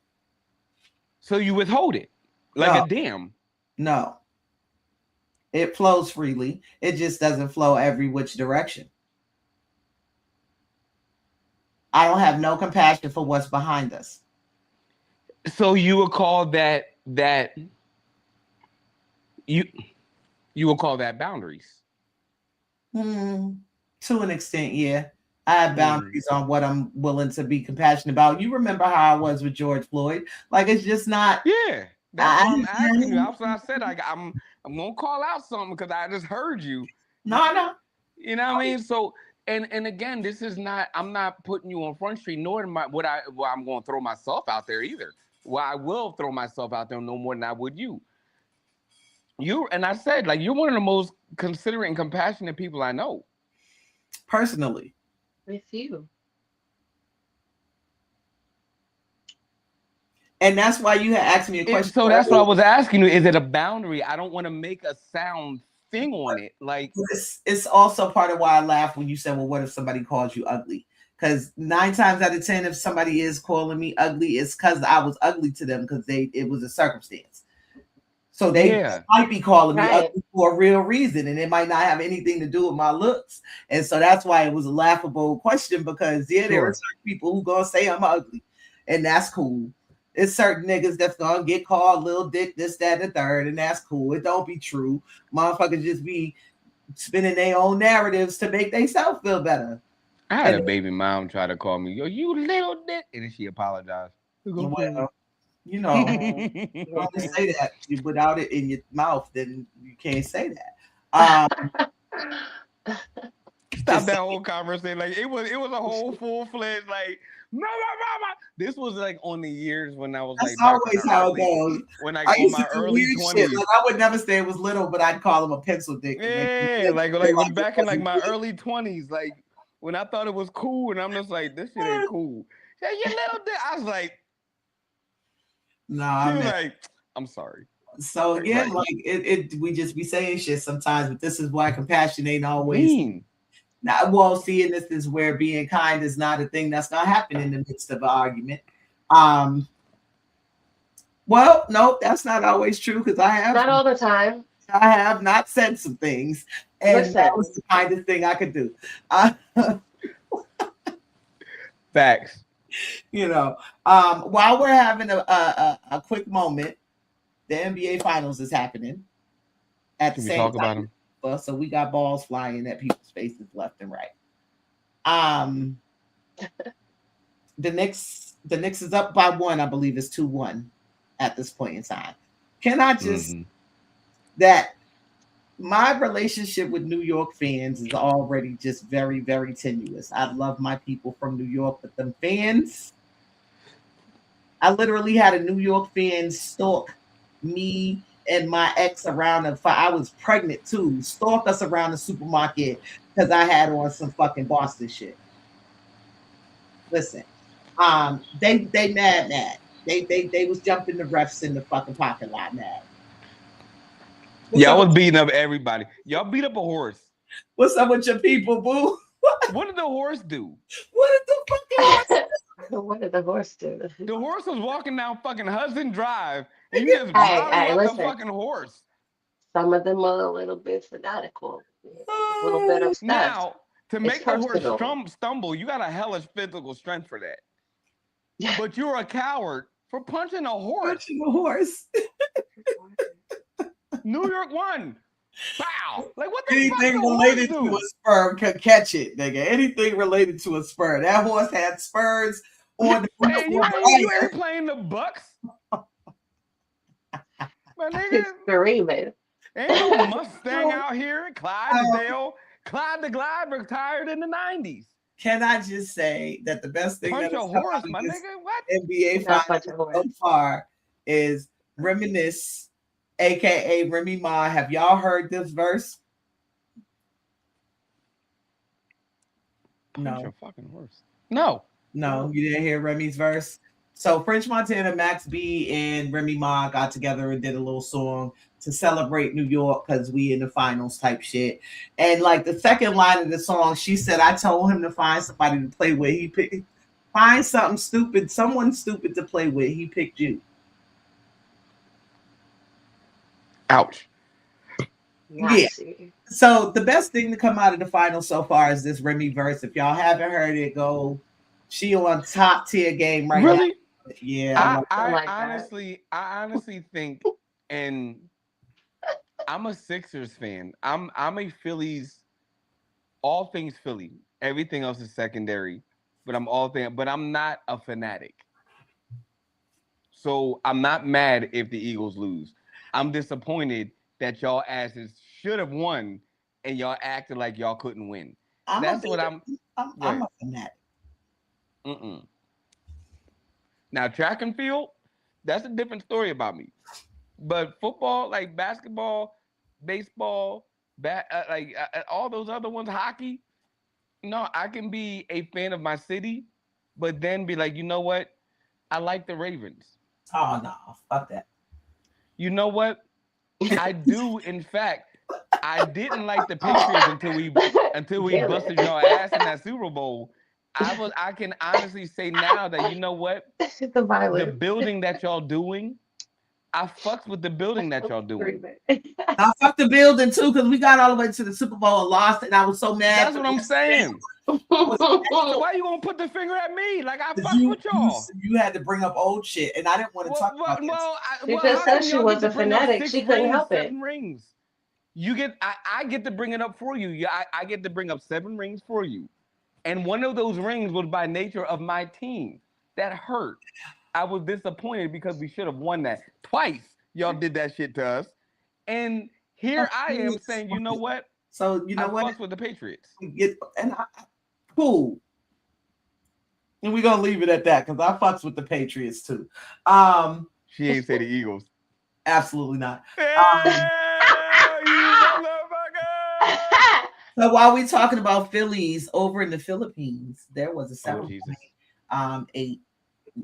So you withhold it like a dam. No. It flows freely. It just doesn't flow every which direction. I don't have no compassion for what's behind us. So you would call that you would call that boundaries? To an extent, yeah. I have boundaries on what I'm willing to be compassionate about. You remember how I was with George Floyd? Like, it's just not. Yeah, that's what I'm asking you. That's what I said. I'm gonna call out something because I just heard you. No. You know what I mean? So and again, this is not. I'm not putting you on Front Street, nor am I I'm going to throw myself out there either. Well, I will throw myself out there no more than I would you. And I said, like, you're one of the most considerate and compassionate people I know. Personally. With you. And that's why you had asked me a question. So that's what I was asking you. Is it a boundary? I don't want to make a sound thing on it. Like, it's also part of why I laugh when you said, well, what if somebody calls you ugly? Because 9 times out of 10, if somebody is calling me ugly, it's because I was ugly to them because it was a circumstance. So they might be calling me ugly for a real reason, and it might not have anything to do with my looks. And so that's why it was a laughable question, because there are certain people who gonna say I'm ugly, and that's cool. It's certain niggas that's gonna get called little dick, this, that, and the third, and that's cool. It don't be true. Motherfuckers just be spinning their own narratives to make themselves feel better. I had a baby mom try to call me, yo, you little dick, and then she apologized. Well, you know, you only say that without it in your mouth, then you can't say that. Stop that whole conversation. Like, it was a whole full-fledged, like, this was like on the years when I was That's like, always how it goes. When I used my to do early 20s. Like, I would never say it was little, but I'd call him a pencil dick. Yeah, like back in like my early 20s, like when I thought it was cool, and I'm just like, this shit ain't cool. Yeah, you little dick. I was like, nah, man. Like, I'm sorry. So again, like we just be saying shit sometimes, but this is why compassion ain't always. Now, well, seeing this is where being kind is not a thing that's gonna happen in the midst of an argument. Well, no, that's not always true, because I have not all the time. I have not said some things, and that was the kindest thing I could do. Facts. You know, while we're having a quick moment, the NBA Finals is happening at the same time. About them? So we got balls flying at people's faces left and right. The Knicks is up by 1. I believe it's 2-1 at this point in time. Can I just that my relationship with New York fans is already just very, very tenuous. I love my people from New York, but them fans, I literally had a New York fan stalk me and my ex around I was pregnant too, stalk us around the supermarket because I had on some fucking Boston shit. Listen, they mad. They was jumping the refs in the fucking parking lot mad. Y'all was beating up everybody. Y'all beat up a horse. What's up with your people, boo? What did the horse do? What did the fucking horse do? What did the horse do? The horse was walking down fucking Hudson Drive, and you just listen, the fucking horse. Some of them are a little bit fanatical, a little bit obsessed. Now, to make the horse stumble, you got a hellish physical strength for that. But you're a coward for punching a horse. New York won. Pow! Like, what the anything related to a spur could catch it, nigga. Anything related to a spur. That horse had spurs on the you ain't playing the Bucks. My nigga. Screaming. Ain't no Mustang out here. Clydesdale. Clyde the Glide retired in the 90s. Can I just say that the best thing punch that a horse, my nigga? What? NBA Finals so far is Reminisce, aka Remy Ma. Have y'all heard this verse? Punch a fucking horse. No, you didn't hear Remy's verse. So French Montana, Max B, and Remy Ma got together and did a little song to celebrate New York because we in the finals type shit. And like the second line of the song, she said, I told him to find somebody to play with. He Find something stupid, someone stupid to play with. He picked you. Ouch. Yeah. Nasty. So the best thing to come out of the final so far is this Remy verse. If y'all haven't heard it, go. She on top tier game right now. Really? Yeah. I like that. I honestly think, and I'm a Sixers fan. I'm a Phillies, all things Philly. Everything else is secondary, but but I'm not a fanatic. So I'm not mad if the Eagles lose. I'm disappointed that y'all asses should have won and y'all acted like y'all couldn't win. I'm a That's big, what I'm. I'm Right. a fanatic. Mm-mm. Now track and field, that's a different story about me. But football, like basketball, baseball, all those other ones, hockey. No, I can be a fan of my city, but then be like, you know what? I like the Ravens. Oh no, fuck that. You know what? I do. In fact, I didn't like the Patriots until we Damn busted it. your ass in that Super Bowl. I can honestly say now that you know what? The The violence. building that y'all doing, I fucks with the building that y'all doing. Agreement. I fucked the building too because we got all the way to the Super Bowl and lost, and I was so mad That's for what I'm this. saying. I was So why you gonna put the finger at me? Like I fucks you with you y'all. you had to bring up old shit, and I didn't want to Well, talk well, about this. well, She well, just how said come she y'all get was to a bring up fanatic. six She couldn't rings, help it. 7 rings? You get, I get to bring it up for you. Yeah, I get to bring up 7 rings for you. And one of those rings was by nature of my team. That hurt. I was disappointed because we should have won that. Twice y'all did that shit to us. And here I am saying, you know what? So you I know what? fucks with the Patriots. Cool. And we're gonna leave it at that because I fucks with the Patriots too. She ain't say the Eagles. Absolutely not. Um, Yeah, you motherfucker! so while we're talking about Phillies over in the Philippines, there was a Oh 7 Jesus! 8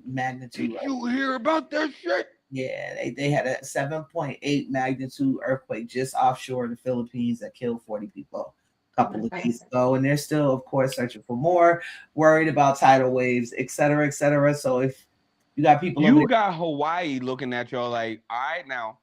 magnitude. Did you hear about that shit? Yeah, they had a 7.8 magnitude earthquake just offshore the Philippines that killed 40 people a Oh my couple of God. days ago. And they're still, of course, searching for more, worried about tidal waves, et cetera, et cetera. So if you got people over You there, got Hawaii looking at y'all like, all right now.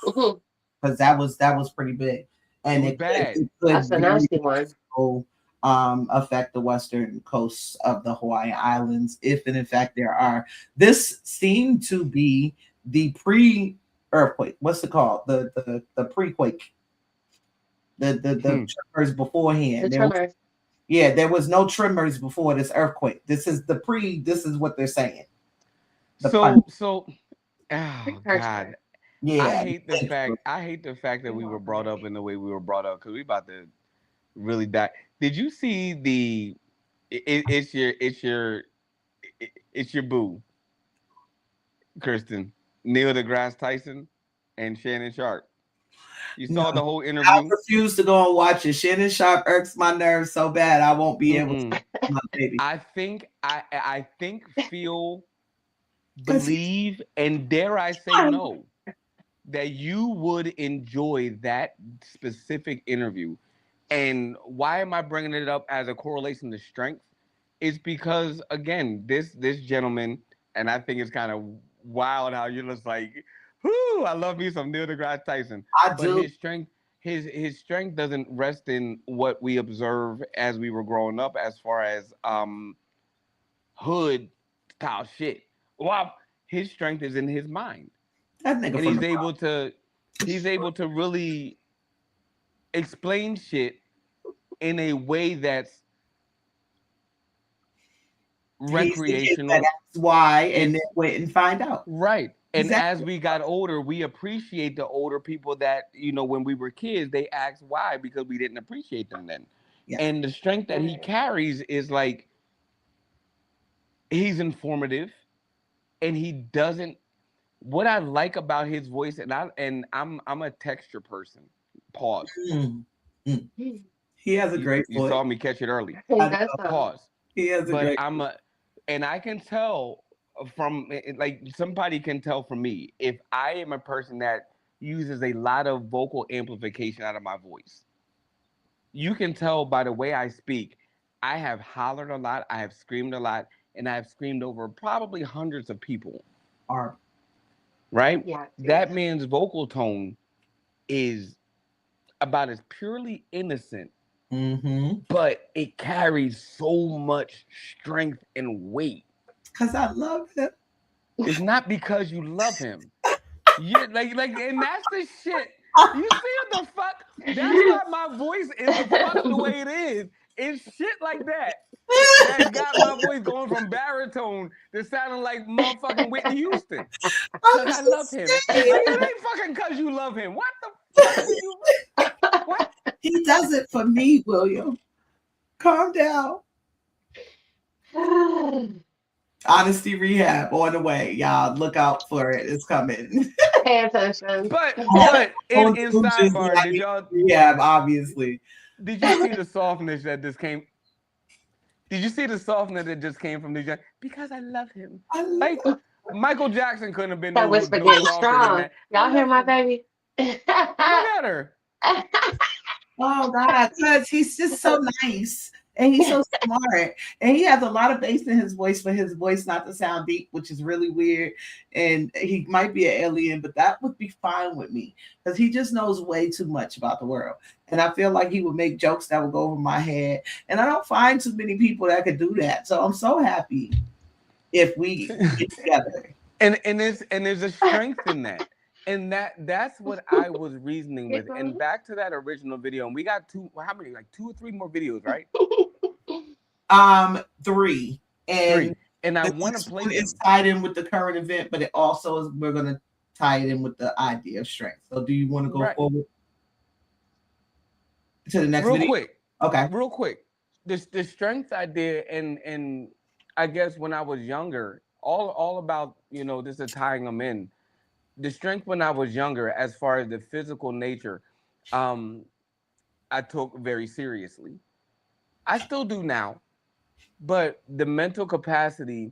Mhm. because that was pretty big. It And was it could, bad. it could That's a very nasty much one. so affect the western coasts of the Hawaiian Islands, if and in fact there are. This seemed to be the pre-earthquake. What's it called? The pre-quake. The Hmm. tremors beforehand. The tremor. There was no tremors before this earthquake. This is the pre. This is what they're saying. The pun. So, oh God, Precursor. Yeah. I hate the fact that we were brought up in the way we were brought up because we about to really die. Did you see the? It's your boo, Kristen, Neil deGrasse Tyson, and Shannon Sharp. You No, saw the whole I interview. refuse to go and watch it. Shannon Sharp irks my nerves so bad I won't be able to Mm-mm. watch my baby. I think feel Because he's believe and dare I say no that you would enjoy that specific interview. And why am I bringing it up as a correlation to strength? It's because again, this gentleman, and I think it's kind of wild how you're just like, whoo, I love me some Neil deGrasse Tyson. I But do. his strength doesn't rest in what we observe as we were growing up, as far as hood style shit. Well, his strength is in his mind, That nigga and from the he's able to really explain shit in a way that's he's the kid that recreational. asked why and then It's went and find out. right. And as Exactly. we got older, we appreciate the older people that, when we were kids, they asked why because we didn't appreciate them then. Yeah. And the strength that he Right. carries is like he's informative and he doesn't what I like about his voice, I'm a texture person. Pause. Mm. Mm. He He has a great You voice. saw me catch it early. I does know. so. Pause. He has a But great and I can tell from like somebody can tell from me if I am a person that uses a lot of vocal amplification out of my voice. You can tell by the way I speak. I have hollered a lot. I have screamed a lot, and I've screamed over probably hundreds of people. Are right? Yeah. That man's vocal tone is about as purely innocent, but it carries so much strength and weight. Because I love him. It's not because you love him. Yeah, and that's the shit. You see what the fuck? That's why my voice is the fuck the way it is. It's shit like that got my voice going from baritone to sounding like motherfucking Whitney Houston. Because I love him. Like, it ain't fucking because you love him. What the fuck do you... What? He does it for me, William. Calm down. Honesty Rehab on the way. Y'all look out for it. It's coming. Pay attention. But in sidebar, did y'all... Rehab, obviously. Did you see the softness that just came... Did you see the softness that just came from these... Because I love him. Like, Michael Jackson couldn't have been That whisper getting strong. Y'all hear my baby? Look at her. Oh God, because he's just so nice and he's so smart, and he has a lot of bass in his voice for his voice not to sound deep, which is really weird. And he might be an alien, but that would be fine with me because he just knows way too much about the world. And I feel like he would make jokes that would go over my head, and I don't find too many people that could do that. So I'm so happy if we get together. And there's a strength in that. And that's what I was reasoning with. And back to that original video, and we got how many? Like 2 or 3 more videos, right? 3. And I want to play them. It's tied in with the current event, but it also is, we're going to tie it in with the idea of strength. So do you want to go forward to the next video? Real quick. Okay. Real quick. The strength idea, and I guess when I was younger, all about, this is tying them in. The strength when I was younger, as far as the physical nature, I took very seriously. I still do now, but the mental capacity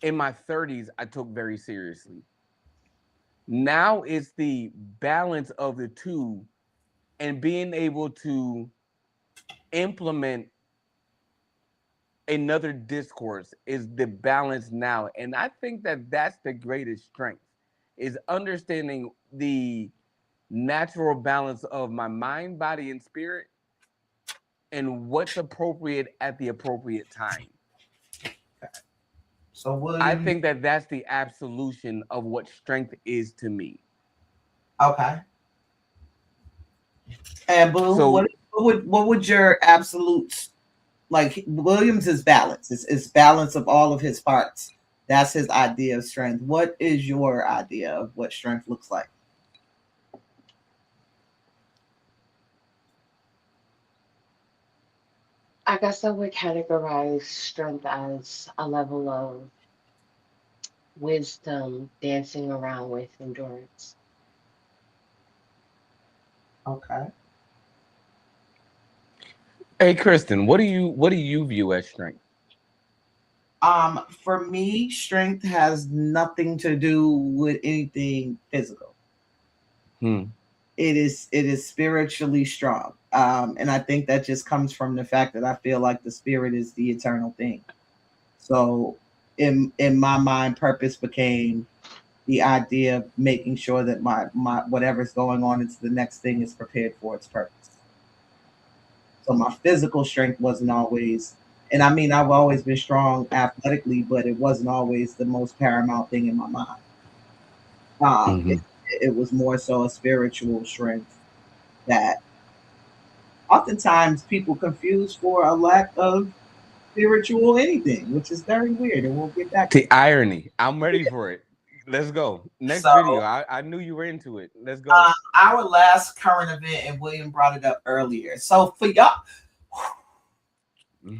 in my 30s, I took very seriously. Now it's the balance of the two and being able to implement another discourse is the balance now. And I think that that's the greatest strength, is understanding the natural balance of my mind, body, and spirit and what's appropriate at the appropriate time. So William, I think that that's the absolution of what strength is to me. Okay. And Boo, so, what would your absolute... Like Williams is balance. It's balance of all of his parts. That's his idea of strength. What is your idea of what strength looks like? I guess I would categorize strength as a level of wisdom dancing around with endurance. Okay. Hey, Kristen, what do you view as strength? For me, strength has nothing to do with anything physical. It is spiritually strong. And I think that just comes from the fact that I feel like the spirit is the eternal thing. So in my mind, purpose became the idea of making sure that my whatever's going on into the next thing is prepared for its purpose. So my physical strength wasn't always, and I mean, I've always been strong athletically, but it wasn't always the most paramount thing in my mind. It was more so a spiritual strength that oftentimes people confuse for a lack of spiritual anything, which is very weird. And we'll get back to irony. I'm ready for it. Let's go. Next video. I knew you were into it. Let's go. Our last current event, and William brought it up earlier. So for y'all, if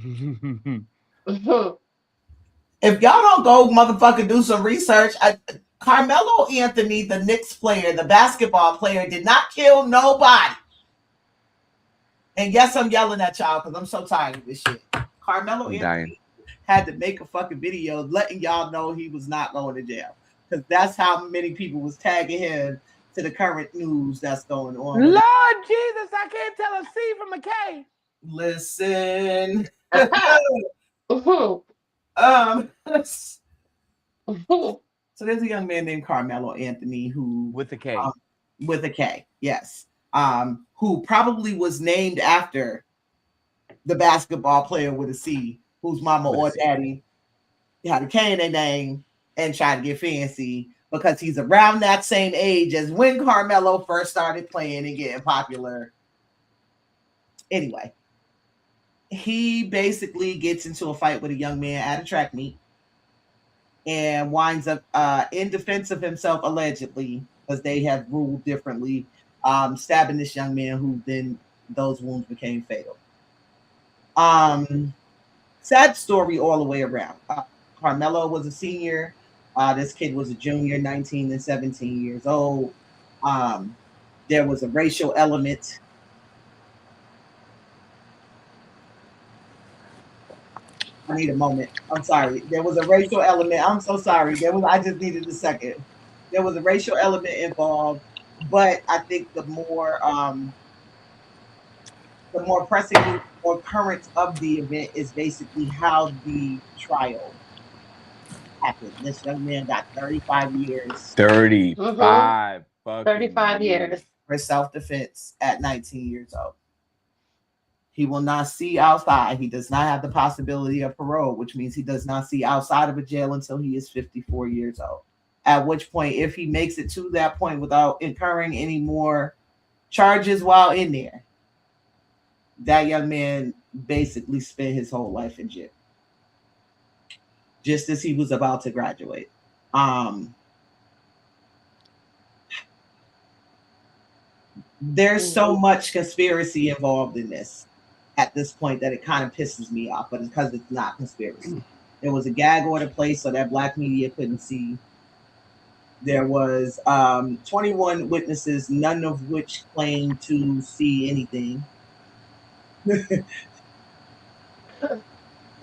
y'all don't go motherfucking do some research, Carmelo Anthony, the Knicks player, the basketball player, did not kill nobody. And yes, I'm yelling at y'all because I'm so tired of this shit. Carmelo Anthony had to make a fucking video letting y'all know he was not going to jail. Because that's how many people was tagging him to the current news that's going on. Lord Jesus, I can't tell a C from a K. Listen. So there's a young man named Carmelo Anthony who, with a K, um, with a K, yes, who probably was named after the basketball player with a C, whose mama or daddy had a K in their name and tried to get fancy because he's around that same age as when Carmelo first started playing and getting popular. Anyway, he basically gets into a fight with a young man at a track meet and winds up in defense of himself, allegedly, because they have ruled differently, stabbing this young man who then those wounds became fatal. Sad story all the way around. Carmelo was a senior. This kid was a junior, 19 and 17 years old. There was a racial element. I need a moment. I'm sorry. There was a racial element. I'm so sorry. I just needed a second. There was a racial element involved, but I think the more pressing or current of the event is basically how the trial happened. This young man got 35 years. 35 fucking years for self-defense at 19 years old. He will not see outside. He does not have the possibility of parole, which means he does not see outside of a jail until he is 54 years old. At which point, if he makes it to that point without incurring any more charges while in there, that young man basically spent his whole life in jail. Just as he was about to graduate. There's so much conspiracy involved in this at this point that it kind of pisses me off, but it's because it's not conspiracy. There was a gag order placed so that black media couldn't see. There was 21 witnesses, none of which claimed to see anything.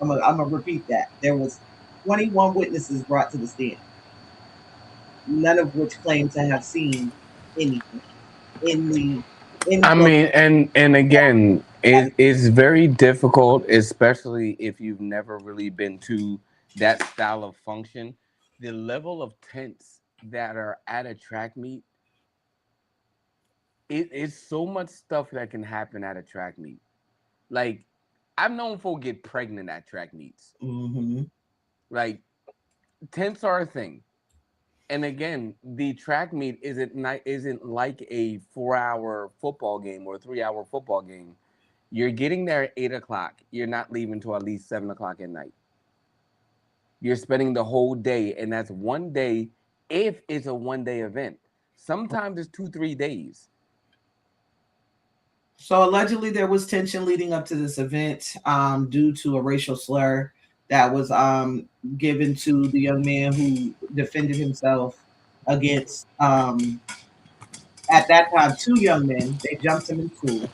I'm gonna repeat that. There was 21 witnesses brought to the stand, none of which claimed to have seen anything in the. I mean, and again, it's very difficult, especially if you've never really been to that style of function. The level of tents that are at a track meet, it's so much stuff that can happen at a track meet. Like, I've known folk get pregnant at track meets. Mm-hmm. Like, tents are a thing. And again, the track meet isn't like a 4-hour football game or a 3-hour football game. You're getting there at 8:00. You're not leaving till at least 7:00 at night. You're spending the whole day, and that's one day if it's a one-day event. Sometimes it's 2-3 days. So allegedly there was tension leading up to this event due to a racial slur that was given to the young man who defended himself against, at that time, 2 young men. They jumped him in school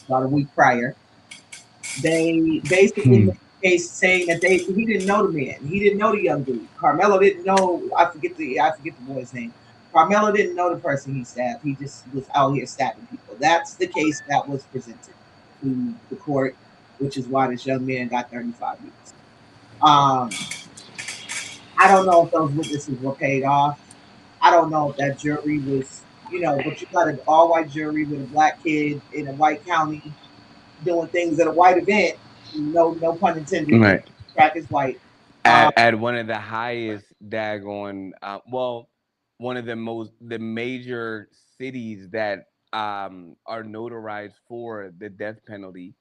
about a week prior. They basically made a case saying that he didn't know the man. He didn't know the young dude. Carmelo didn't know. I forget the boy's name. Carmelo didn't know the person he stabbed. He just was out here stabbing people. That's the case that was presented to the court, which is why this young man got 35 years. I don't know if those witnesses were paid off. I don't know if that jury was, but you got an all-white jury with a black kid in a white county doing things at a white event. No pun intended. Right. Track is white. At one of the highest daggone, one of the major cities that are notarized for the death penalty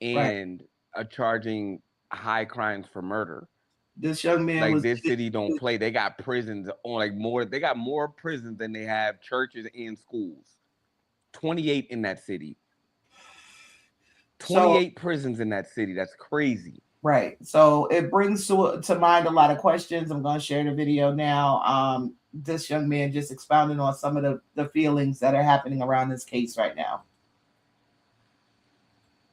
and are charging high crimes for murder. This young man like this city don't play. They got prisons on they got more prisons than they have churches and schools. 28 in that city. 28 prisons in that city. That's crazy. Right. So it brings to mind a lot of questions. I'm going to share the video now. This young man just expounding on some of the feelings that are happening around this case right now.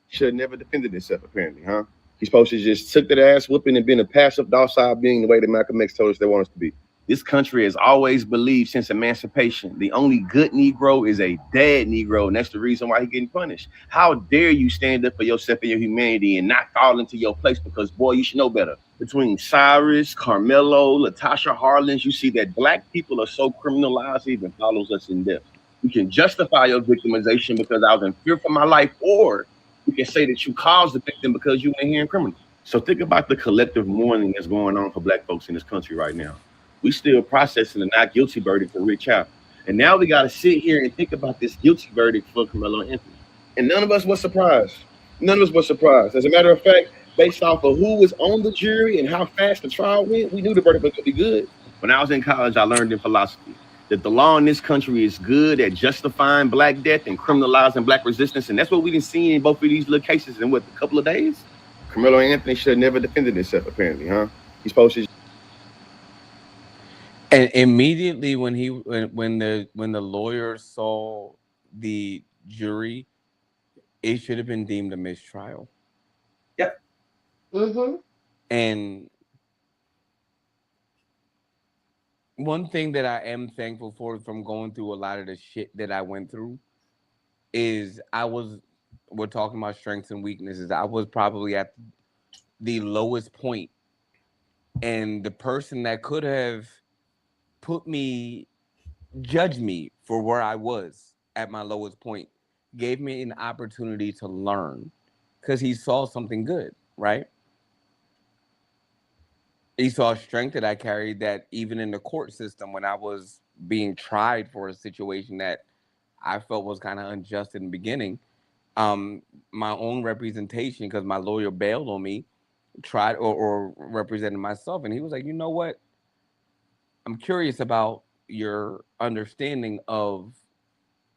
Should have never defended himself, apparently, huh? He's supposed to just took that ass whooping and been a passive, docile being the way that Malcolm X told us they want us to be. This country has always believed since emancipation, the only good Negro is a dead Negro, and that's the reason why he's getting punished. How dare you stand up for yourself and your humanity and not fall into your place? Because boy, you should know better. Between Cyrus, Carmelo, Latasha Harlins, you see that black people are so criminalized, it even follows us in death. You can justify your victimization because I was in fear for my life, or you can say that you caused the victim because you went here and criminal. So think about the collective mourning that's going on for black folks in this country right now. We still processing the not guilty verdict for Rich Chapel. And now we got to sit here and think about this guilty verdict for Carmelo Anthony. And none of us was surprised. None of us was surprised. As a matter of fact, based off of who was on the jury and how fast the trial went, we knew the verdict was going to be good. When I was in college, I learned in philosophy that the law in this country is good at justifying black death and criminalizing black resistance. And that's what we didn't see in both of these little cases in what, a couple of days? Carmelo Anthony should have never defended himself, apparently, huh? He's supposed to. And immediately when the lawyer saw the jury, it should have been deemed a mistrial. Yep. Mm-hmm. And one thing that I am thankful for from going through a lot of the shit that I went through is we're talking about strengths and weaknesses. I was probably at the lowest point, and the person that could have judged me for where I was at my lowest point gave me an opportunity to learn because he saw something good, right? He saw a strength that I carried that even in the court system, when I was being tried for a situation that I felt was kind of unjust in the beginning, my own representation, because my lawyer bailed on me, tried or represented myself. And he was like, you know what? I'm curious about your understanding of.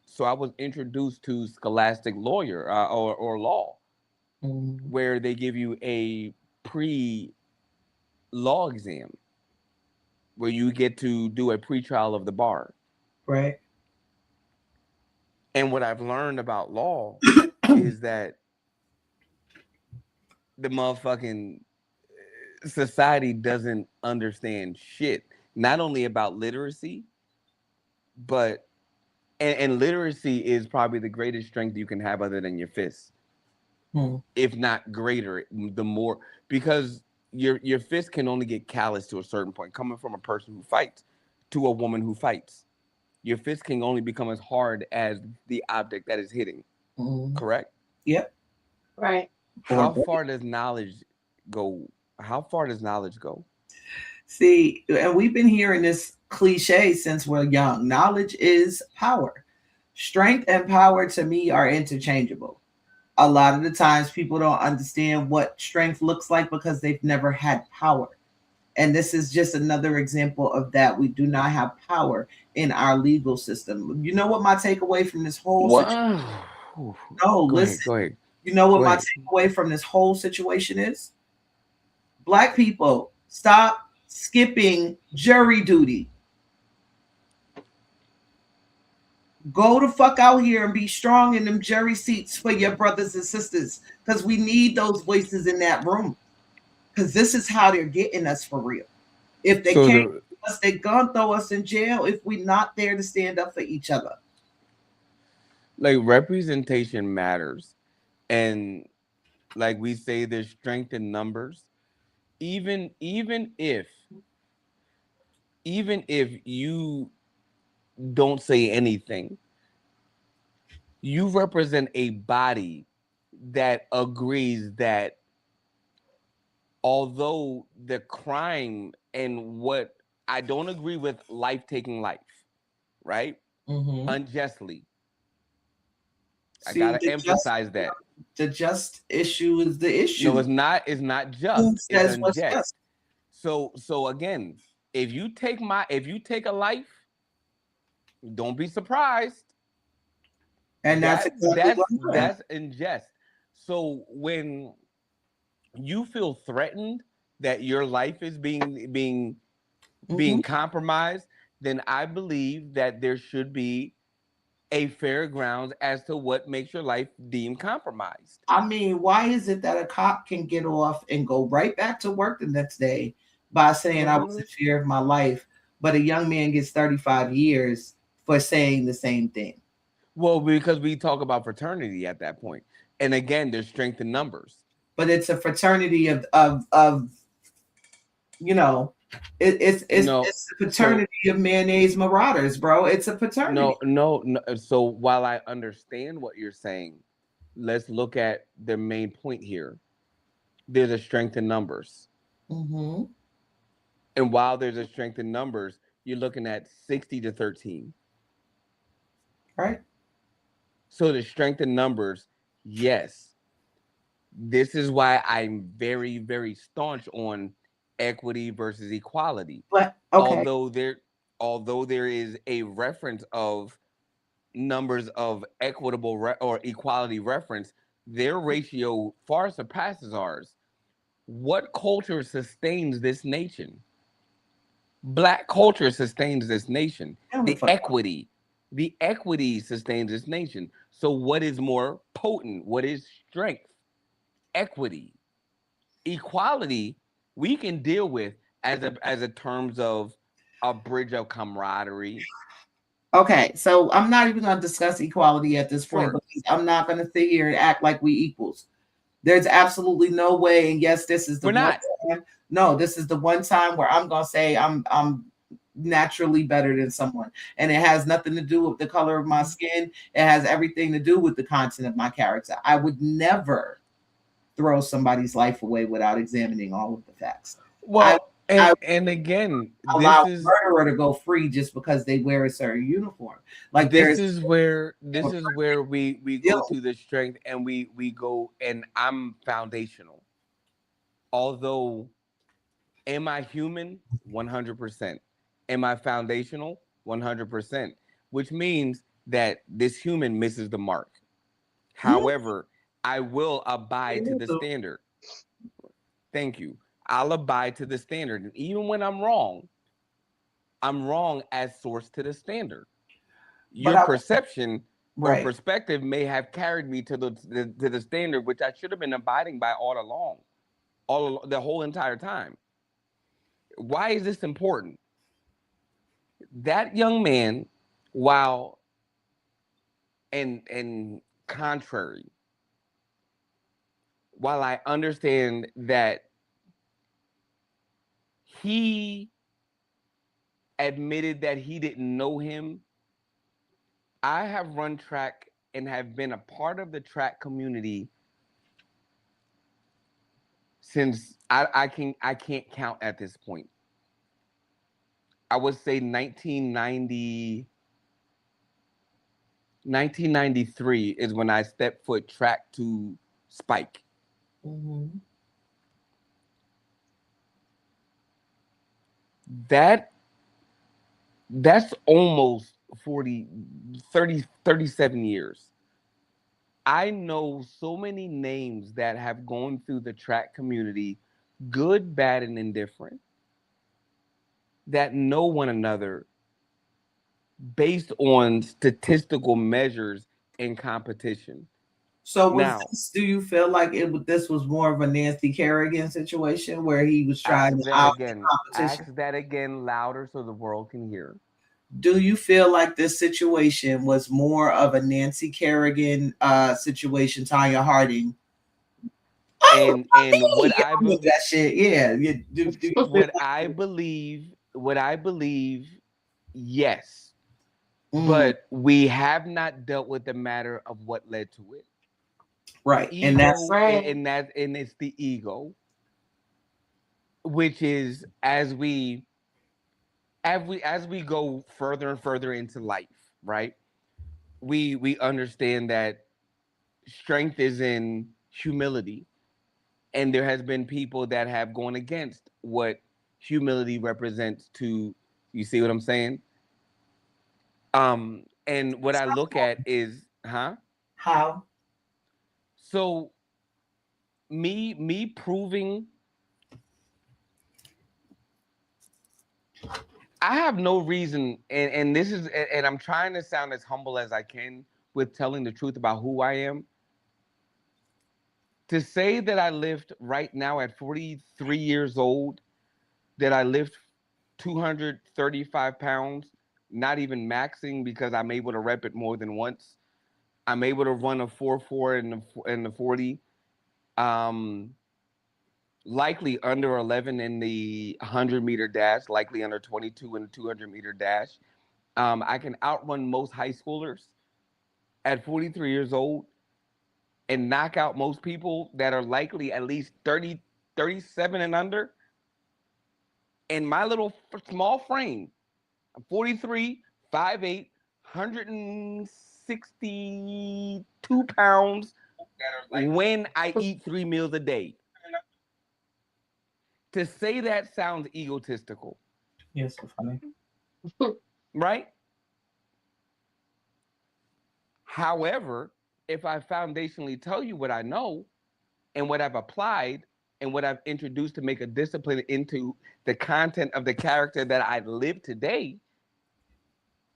So I was introduced to scholastic lawyer or law, where they give you a pre-law exam, where you get to do a pre-trial of the bar. Right. And what I've learned about law is that the motherfucking society doesn't understand shit, not only about literacy, but and literacy is probably the greatest strength you can have other than your fists, if not greater. The more, because your fist can only get callous to a certain point. Coming from a person who fights to a woman who fights, your fist can only become as hard as the object that is hitting. Correct? Yep. Right. How far does knowledge go? How far does knowledge go? See, and we've been hearing this cliche since we're young. Knowledge is power. Strength and power to me are interchangeable. A lot of the times people don't understand what strength looks like because they've never had power. And this is just another example of that. We do not have power in our legal system. You know what my takeaway from this whole situation? No, listen. Go ahead. You know what my takeaway from this whole situation is? Black people, stop skipping jury duty. Go the fuck out here and be strong in them jury seats for your brothers and sisters, because we need those voices in that room. Because this is how they're getting us for real. If they can't get us, they're gonna throw us in jail if we're not there to stand up for each other. Like, representation matters, and like we say, there's strength in numbers. Even if you don't say anything, you represent a body that agrees that although the crime and what I don't agree with life taking life, right? Unjustly. I gotta emphasize that. The just issue is the issue. No, it's not. It's not just. It's unjust. So again, if you take a life, don't be surprised. And that's unjust. So when you feel threatened that your life is being compromised, then I believe that there should be a fair grounds as to what makes your life deemed compromised. I mean, why is it that a cop can get off and go right back to work the next day by saying I was in fear of my life, but a young man gets 35 years for saying the same thing. Well, because we talk about fraternity at that point. And again, there's strength in numbers. But it's a fraternity of you know, No, it's a paternity of mayonnaise marauders, bro. It's a paternity. no. So while I understand what you're saying, let's look at the main point here. There's a strength in numbers. Mm-hmm. And while there's a strength in numbers, you're looking at 60 to 13. Right. So the strength in numbers, yes. This is why I'm very, very staunch on equity versus equality. But okay. Although there is a reference of numbers of equitable or equality reference, their ratio far surpasses ours. What culture sustains this nation? Black culture sustains this nation. The equity sustains this nation. So what is more potent? What is strength? Equity. Equality we can deal with as a terms of a bridge of camaraderie. Okay, so I'm not even going to discuss equality at this point, Sure. because I'm not going to sit here and act like we equals. There's absolutely no way. And yes, this is the We're one not. time. No, this is the one time where I'm going to say I'm naturally better than someone, and it has nothing to do with the color of my skin. It has everything to do with the content of my character. I would never throw somebody's life away without examining all of the facts. Well, I and again, allow a murderer to go free just because they wear a certain uniform. Like this is where we go to the strength, and we go, and I'm foundational. Although, am I human? 100%. Am I foundational? 100%. Which means that this human misses the mark. However, I will abide to the standard. Thank you. I'll abide to the standard. And even when I'm wrong as source to the standard. Your perception or perspective may have carried me to the standard, which I should have been abiding by all along, the whole entire time. Why is this important? That young man, while and contrary, while I understand that he admitted that he didn't know him, I have run track and have been a part of the track community since I can't count at this point. I would say 1993 is when I stepped foot track to Spike. Mm-hmm. That's almost 37 years. I know so many names that have gone through the track community, good, bad, and indifferent, that know one another based on statistical measures in competition. So do you feel like this was more of a Nancy Kerrigan situation where he was trying to out the competition? Ask that again louder so the world can hear. Do you feel like this situation was more of a Nancy Kerrigan situation, Tanya Harding? And what I believe that shit, yeah. What I believe, yes. But we have not dealt with the matter of what led to it. Right. Ego, and that's right. And it's the ego, which is as we go further and further into life, right? We understand that strength is in humility. And there has been people that have gone against what humility represents to, you see what I'm saying? And what I look at is, how? So me proving I have no reason, and this is, and I'm trying to sound as humble as I can with telling the truth about who I am. To say that I lived right now at 43 years old, that I lived 235 pounds, not even maxing because I'm able to rep it more than once. I'm able to run a 4.4 in the 40. Um, Likely under 11 in the 100-meter dash, likely under 22 in the 200-meter dash. I can outrun most high schoolers at 43 years old and knock out most people that are likely at least 30, 37 and under. In my little small frame, I'm 43, 5'8", 162 pounds when I eat 3 meals a day. To say that sounds egotistical. Yes, so funny. Right? However, if I foundationally tell you what I know and what I've applied and what I've introduced to make a discipline into the content of the character that I live today,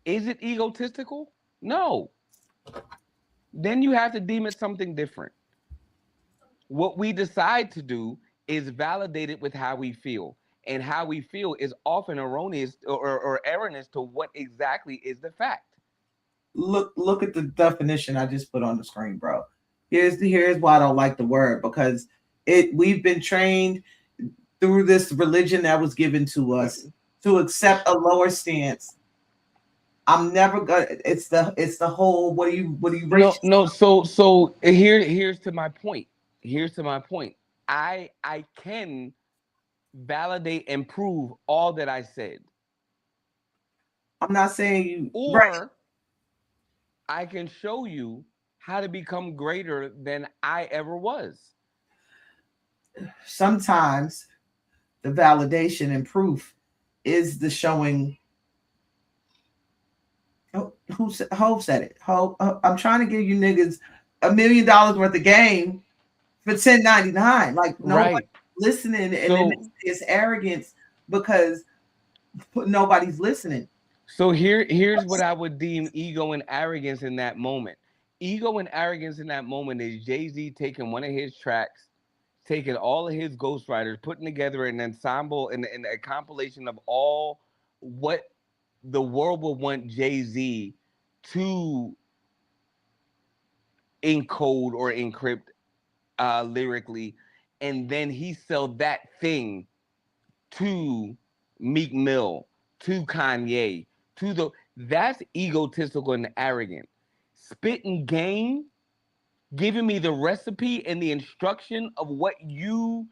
is it egotistical? No. Then you have to deem it something different. What we decide to do is validated with how we feel. And how we feel is often erroneous or erroneous to what exactly is the fact. Look at the definition I just put on the screen, bro. Here's why I don't like the word, because we've been trained through this religion that was given to us to accept a lower stance. I'm never gonna. It's the whole. What do you rate? No. So here's to my point. Here's to my point. I can validate and prove all that I said. I'm not saying you right. Or I can show you how to become greater than I ever was. Sometimes the validation and proof is the showing. Hove said it. Hove, I'm trying to give you niggas $1 million worth of game for $10.99. Like nobody Right. listening, and then it's arrogance because nobody's listening. So here's what I would deem ego and arrogance in that moment. Ego and arrogance in that moment is Jay-Z taking one of his tracks, taking all of his ghostwriters, putting together an ensemble and a compilation of all what the world would want Jay-Z to encode or encrypt lyrically, and then he sell that thing to Meek Mill, to Kanye, that's egotistical and arrogant. Spitting game, giving me the recipe and the instruction of what you,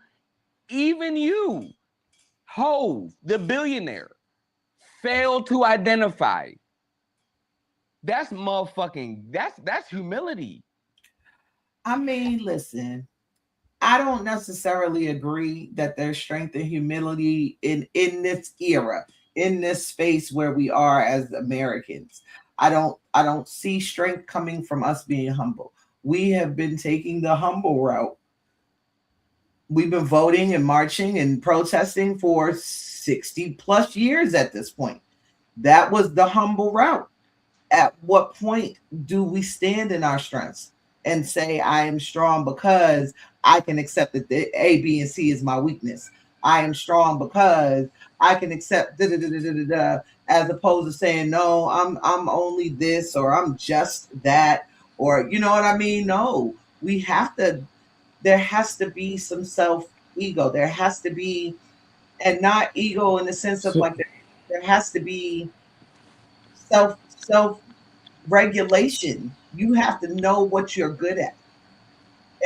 Hove, the billionaire, failed to identify. That's motherfucking, that's humility. I mean, listen, I don't necessarily agree that there's strength and humility in this era, in this space where we are as Americans. I don't see strength coming from us being humble. We have been taking the humble route. We've been voting and marching and protesting for 60 plus years at this point. That was the humble route. At what point do we stand in our strengths and say, I am strong because I can accept that the A, B, and C is my weakness? I am strong because I can accept as opposed to saying, no, I'm only this, or I'm just that, or you know what I mean? No, we have to, there has to be some self ego. There has to be, and not ego in the sense of like there has to be self regulation. You have to know what you're good at.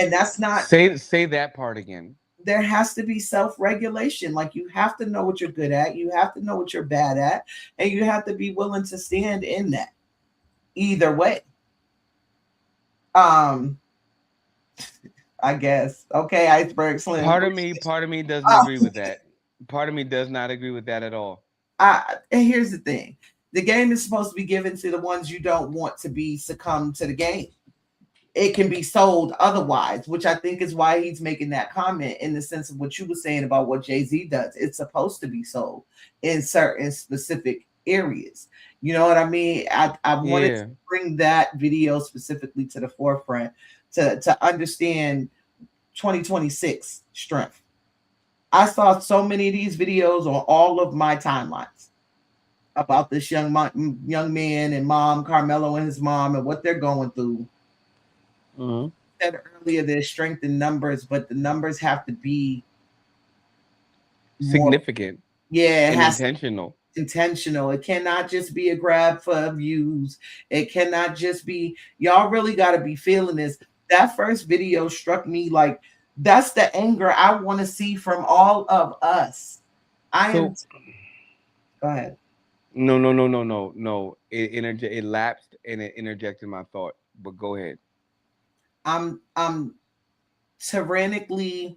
And that's not say that part again. There has to be self-regulation. Like you have to know what you're good at, you have to know what you're bad at, and you have to be willing to stand in that. Either way. I guess. Okay, Iceberg Slim. Part of me doesn't agree with that. Part of me does not agree with that at all. And here's the thing. The game is supposed to be given to the ones you don't want to be succumb to the game. It can be sold otherwise, which I think is why he's making that comment in the sense of what you were saying about what Jay-Z does. It's supposed to be sold in certain specific areas. You know what I mean? I wanted to bring that video specifically to the forefront to understand 2026 strength. I saw so many of these videos on all of my timelines about this young man and mom, Carmelo and his mom, and what they're going through. Mm-hmm. I said earlier, there's strength in numbers, but the numbers have to be more, Significant yeah, it and has intentional. intentional. It cannot just be a grab for views. It cannot just be, y'all really got to be feeling this. That first video struck me like that's the anger I want to see from all of us. I am. Go ahead. No. It lapsed and it interjected my thought. But go ahead. I'm tyrannically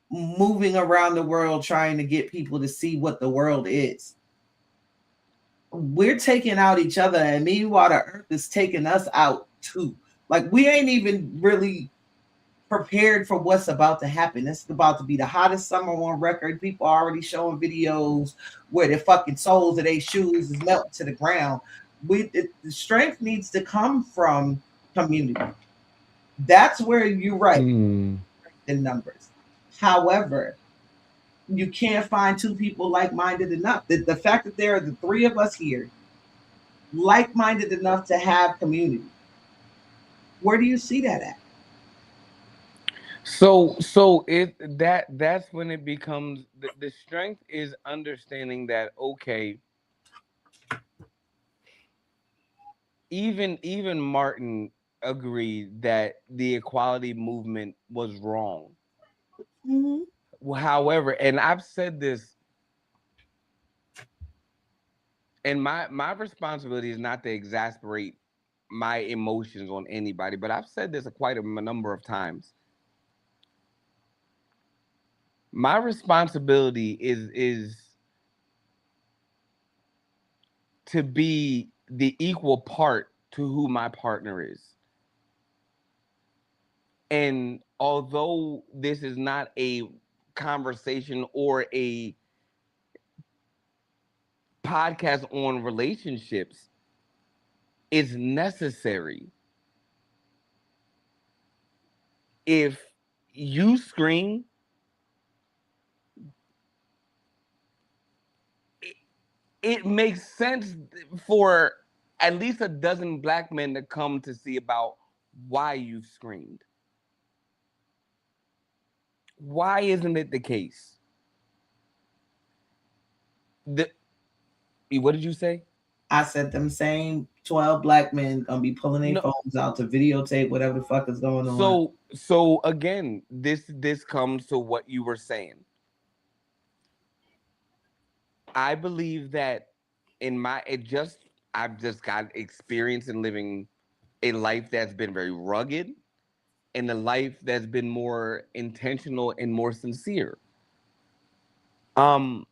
moving around the world trying to get people to see what the world is. We're taking out each other, and meanwhile, the earth is taking us out too. Like, we ain't even really prepared for what's about to happen. It's about to be the hottest summer on record. People are already showing videos where the fucking soles of their shoes is melting to the ground. The strength needs to come from community. That's where you're right in numbers. However, you can't find two people like-minded enough. The fact that there are the three of us here, like-minded enough to have community. Where do you see that at? So that's when it becomes the strength is understanding that, okay, even Martin agreed that the equality movement was wrong. Mm-hmm. However, and I've said this, and my responsibility is not to exasperate my emotions on anybody, but I've said this quite a number of times. My responsibility is to be the equal part to who my partner is. And although this is not a conversation or a podcast on relationships, it's necessary. If you scream, it makes sense for at least a dozen black men to come to see about why you screamed. Why isn't it the case? The What did you say? I said them same 12 black men gonna be pulling their No. phones out to videotape whatever the fuck is going on. So again, this comes to what you were saying. I believe that I've just got experience in living a life that's been very rugged and a life that's been more intentional and more sincere. Um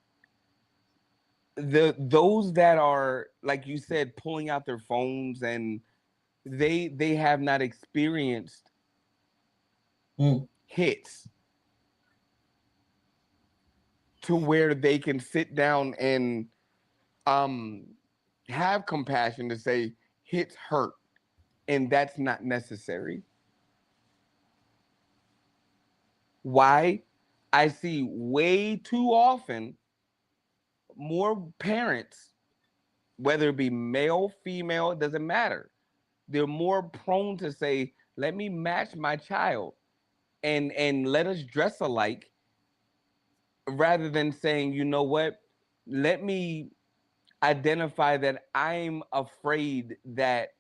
those that are, like you said, pulling out their phones, and they have not experienced hits to where they can sit down and um have compassion to say hits hurt, and that's not necessary. Why? I see way too often more parents, whether it be male, female, it doesn't matter. They're more prone to say, let me match my child and let us dress alike, rather than saying, you know what, let me identify that I'm afraid that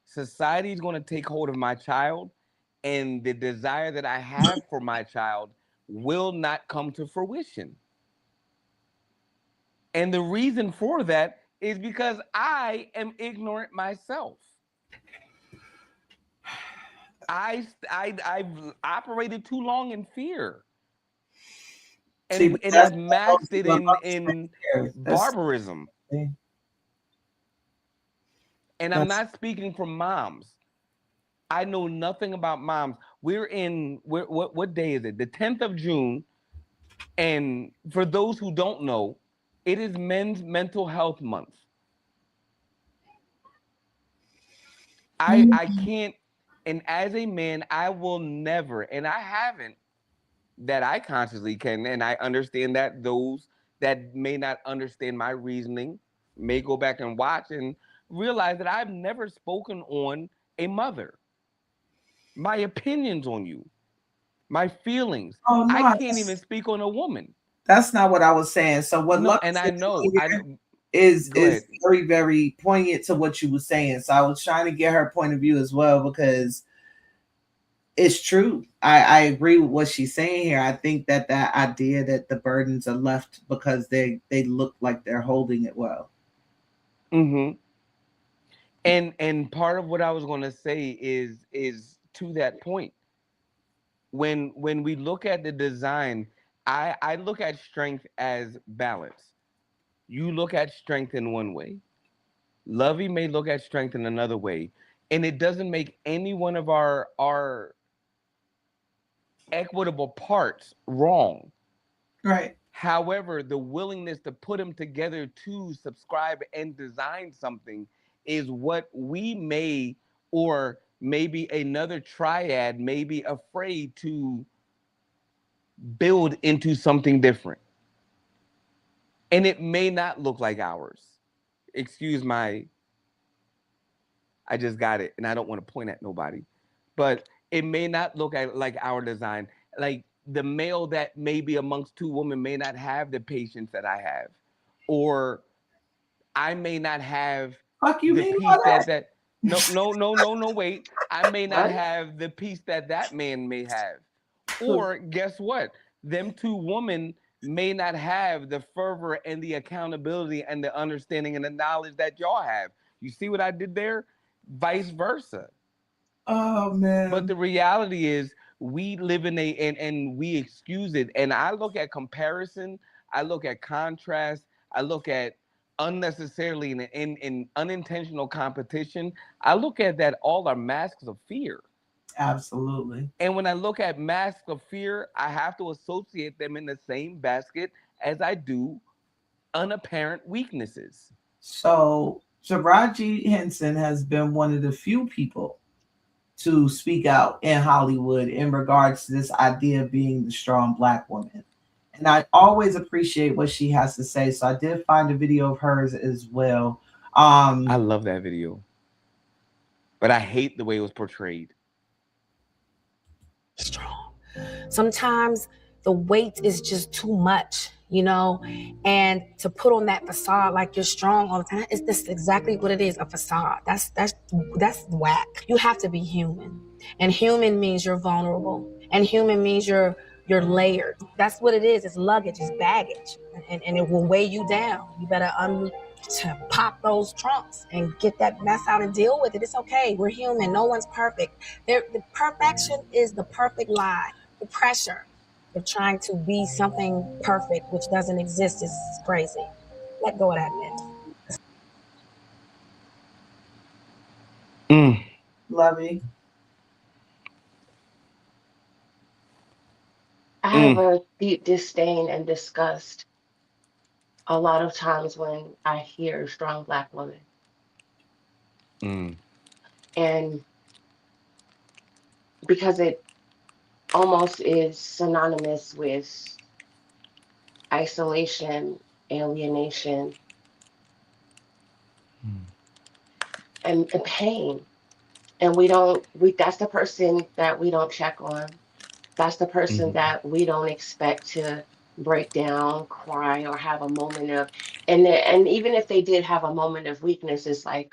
society is going to take hold of my child, and the desire that I have for my child will not come to fruition. And the reason for that is because I am ignorant myself. I've operated too long in fear, See, and that's I've maxed it in that's barbarism. And I'm not speaking for moms. I know nothing about moms. What day is it? The 10th of June. And for those who don't know, it is Men's Mental Health Month. I can't, and as a man, I will never, and I haven't that I consciously can, and I understand that those that may not understand my reasoning may go back and watch and realize that I've never spoken on a mother, my opinions on you, my feelings. Oh I no, can't even speak on a woman. that's not what I was saying. So what No, Luck and said I here know. is Go ahead. very, very poignant to what you were saying. So I was trying to get her point of view as well, because it's true. I agree with what she's saying here. I think that that idea that the burdens are left because they look like they're holding it well. Mm-hmm. And part of what I was going to say is to that point. When we look at the design, I look at strength as balance. You look at strength in one way. Lovey may look at strength in another way, and it doesn't make any one of our equitable parts wrong. Right. However, the willingness to put them together to subscribe and design something is what we may, or maybe another triad may be afraid to build into something different. And it may not look like ours. Excuse my, I just got it, and I don't want to point at nobody, but it may not look like our design. Like the male that may be amongst two women may not have the patience that I have, or I may not have Fuck you the mean peace by that no wait. I may not What? have the peace that that man may have. Or guess what? Them two women may not have the fervor and the accountability and the understanding and the knowledge that y'all have. You see what I did there? Vice versa. Oh But man. the reality is we live in and we excuse it. And I look at comparison, I look at contrast, I look at unnecessarily in unintentional competition. I look at that all are masks of fear. Absolutely. And when I look at masks of fear, I have to associate them in the same basket as I do unapparent weaknesses. So Taraji Henson has been one of the few people to speak out in Hollywood in regards to this idea of being the strong black woman. And I always appreciate what she has to say. So I did find a video of hers as well. I love that video, but I hate the way it was portrayed. Strong. Sometimes the weight is just too much, you know, and to put on that facade like you're strong all the time, is this exactly what it is, a facade. That's whack. You have to be human. And human means you're vulnerable. And human means you're layered. That's what it is. It's luggage, it's baggage. And it will weigh you down. You better to pop those trunks and get that mess out and deal with it. It's okay. We're human. No one's perfect. The perfection is the perfect lie. The pressure of trying to be something perfect, which doesn't exist, is crazy. Let go of that myth. Mm, Lovey. I have mm, a deep disdain and disgust a lot of times when I hear strong black woman. mm, And because it almost is synonymous with isolation, alienation, and pain. And we that's the person that we don't check on. That's the person mm, that we don't expect to break down, cry, or have a moment of, and even if they did have a moment of weakness, it's like,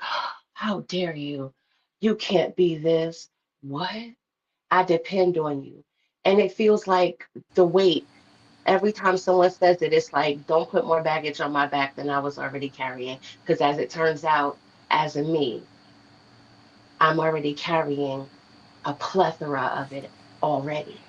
how dare you? You can't be this. What? I depend on you. And it feels like the weight. Every time someone says it, it's like, don't put more baggage on my back than I was already carrying. Because as it turns out, as a me, I'm already carrying a plethora of it already.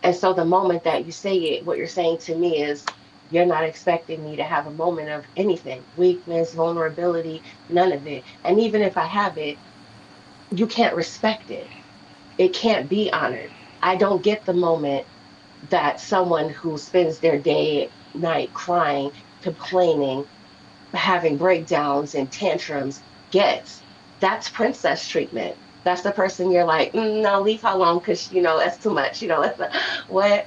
And so the moment that you say it, what you're saying to me is, you're not expecting me to have a moment of anything, weakness, vulnerability, none of it. And even if I have it, you can't respect it. It can't be honored. I don't get the moment that someone who spends their day, night crying, complaining, having breakdowns and tantrums gets. That's princess treatment. That's the person you're like, no, leave her alone because, that's too much. What?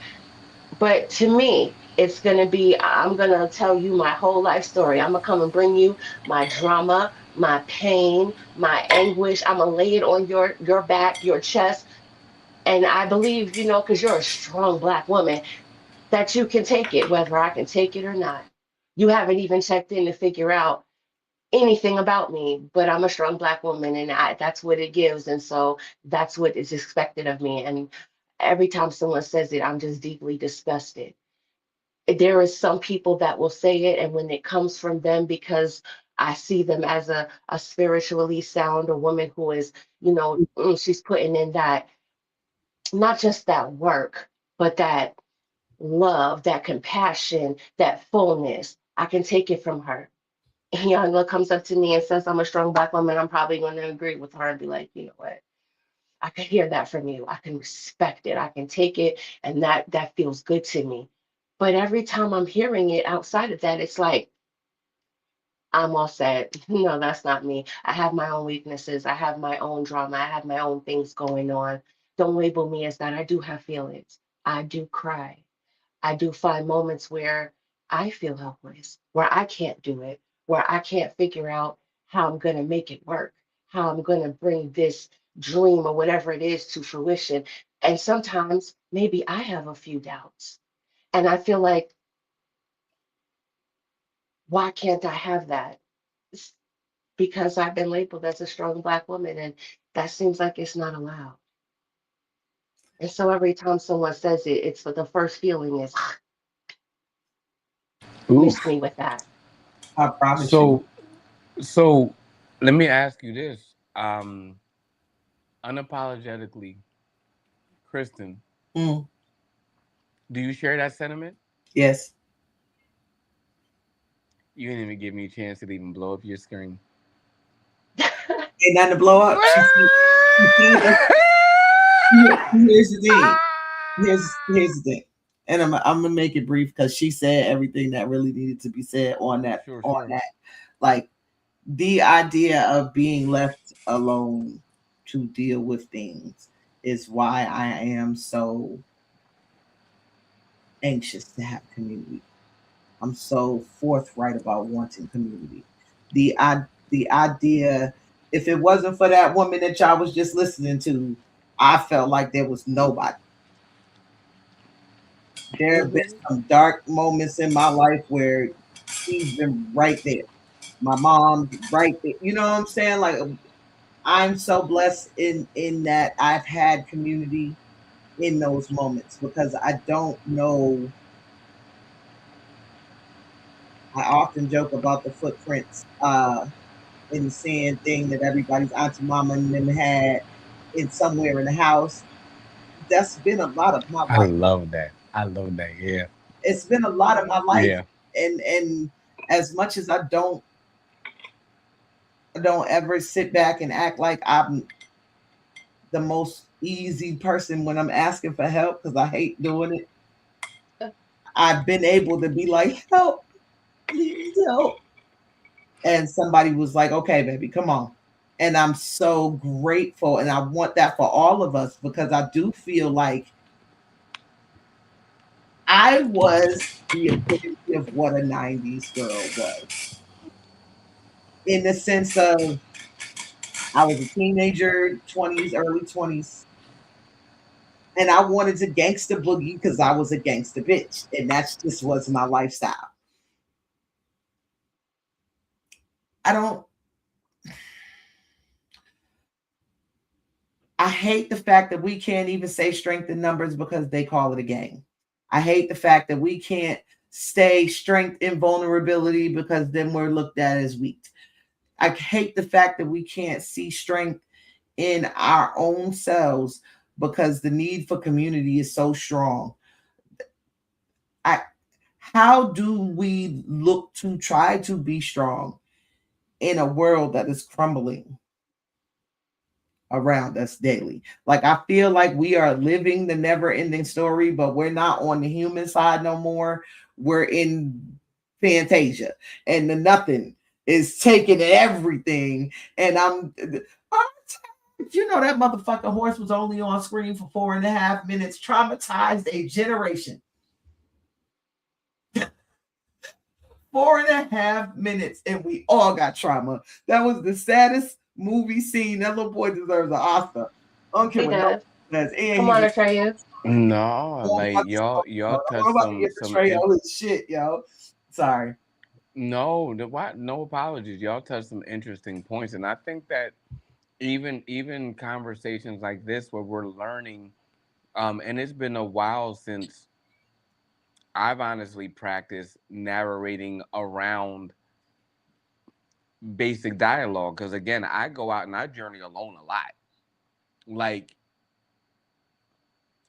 But to me, it's going to be, I'm going to tell you my whole life story. I'm going to come and bring you my drama, my pain, my anguish. I'm going to lay it on your back, your chest. And I believe, because you're a strong Black woman, that you can take it, whether I can take it or not. You haven't even checked in to figure out anything about me, but I'm a strong Black woman, and that's what it gives. And so that's what is expected of me. And every time someone says it, I'm just deeply disgusted. There is some people that will say it, and when it comes from them, because I see them as a spiritually sound, a woman who is, she's putting in that, not just that work, but that love, that compassion, that fullness. I can take it from her. Yana comes up to me and says I'm a strong Black woman, I'm probably going to agree with her and be like, you know what? I can hear that from you. I can respect it. I can take it, and that feels good to me. But every time I'm hearing it outside of that, it's like I'm all set. No, that's not me. I have my own weaknesses. I have my own drama. I have my own things going on. Don't label me as that. I do have feelings. I do cry. I do find moments where I feel helpless, where I can't do it, where I can't figure out how I'm going to make it work, how I'm going to bring this dream or whatever it is to fruition. And sometimes maybe I have a few doubts. And I feel like, why can't I have that? It's because I've been labeled as a strong Black woman, and that seems like it's not allowed. And so every time someone says it, it's the first feeling is, miss Oof. me with that. I promise you. So let me ask you this. Unapologetically, Kristen, Mm, do you share that sentiment? yes. You didn't even give me a chance to even blow up your screen. Ain't nothing to blow up. Here's the thing. Here's the thing. And I'm gonna make it brief because she said everything that really needed to be said on that Sure, on sure. that. Like the idea of being left alone to deal with things is why I am so anxious to have community. I'm so forthright about wanting community. The idea, if it wasn't for that woman that y'all was just listening to, I felt like there was nobody. There have been Hmm. some dark moments in my life where she's been right there. My mom's right there. You know what I'm saying? Like I'm so blessed in that I've had community in those moments because I don't know. I often joke about the footprints in the sand thing that everybody's auntie mama and them had in somewhere in the house. That's been a lot of my I life. love that. I love that. Yeah. It's been a lot of my life, Yeah. and as much as I don't ever sit back and act like I'm the most easy person when I'm asking for help because I hate doing it. I've been able to be like, help, please help. And somebody was like, okay, baby, come on. And I'm so grateful. And I want that for all of us because I do feel like I was the epitome of what a 90s girl was in the sense of I was a teenager, 20s, early 20s, and I wanted to gangster boogie because I was a gangster bitch. And that's just was my lifestyle. I don't, I hate the fact that we can't even say strength in numbers because they call it a game. I hate the fact that we can't stay strength in vulnerability because then we're looked at as weak. I hate the fact that we can't see strength in our own selves because the need for community is so strong. I how do we look to try to be strong in a world that is crumbling around us daily? Like I feel like we are living the never-ending story, but we're not on the human side no more. We're in Fantasia, and the nothing is taking everything. And you know that motherfucking horse was only on screen for 4.5 minutes, traumatized a generation. 4.5 minutes, and we all got trauma. That was the saddest movie scene. That little boy deserves an Oscar. I don't care He what no does. says. And Come he's on, a Atreyu. No, like y'all I'm touched about to get some betrayed all his shit, yo. Sorry. no, no apologies. Y'all touched some interesting points, and I think that even conversations like this where we're learning, and it's been a while since I've honestly practiced narrating around basic dialogue because again, I go out and I journey alone a lot. Like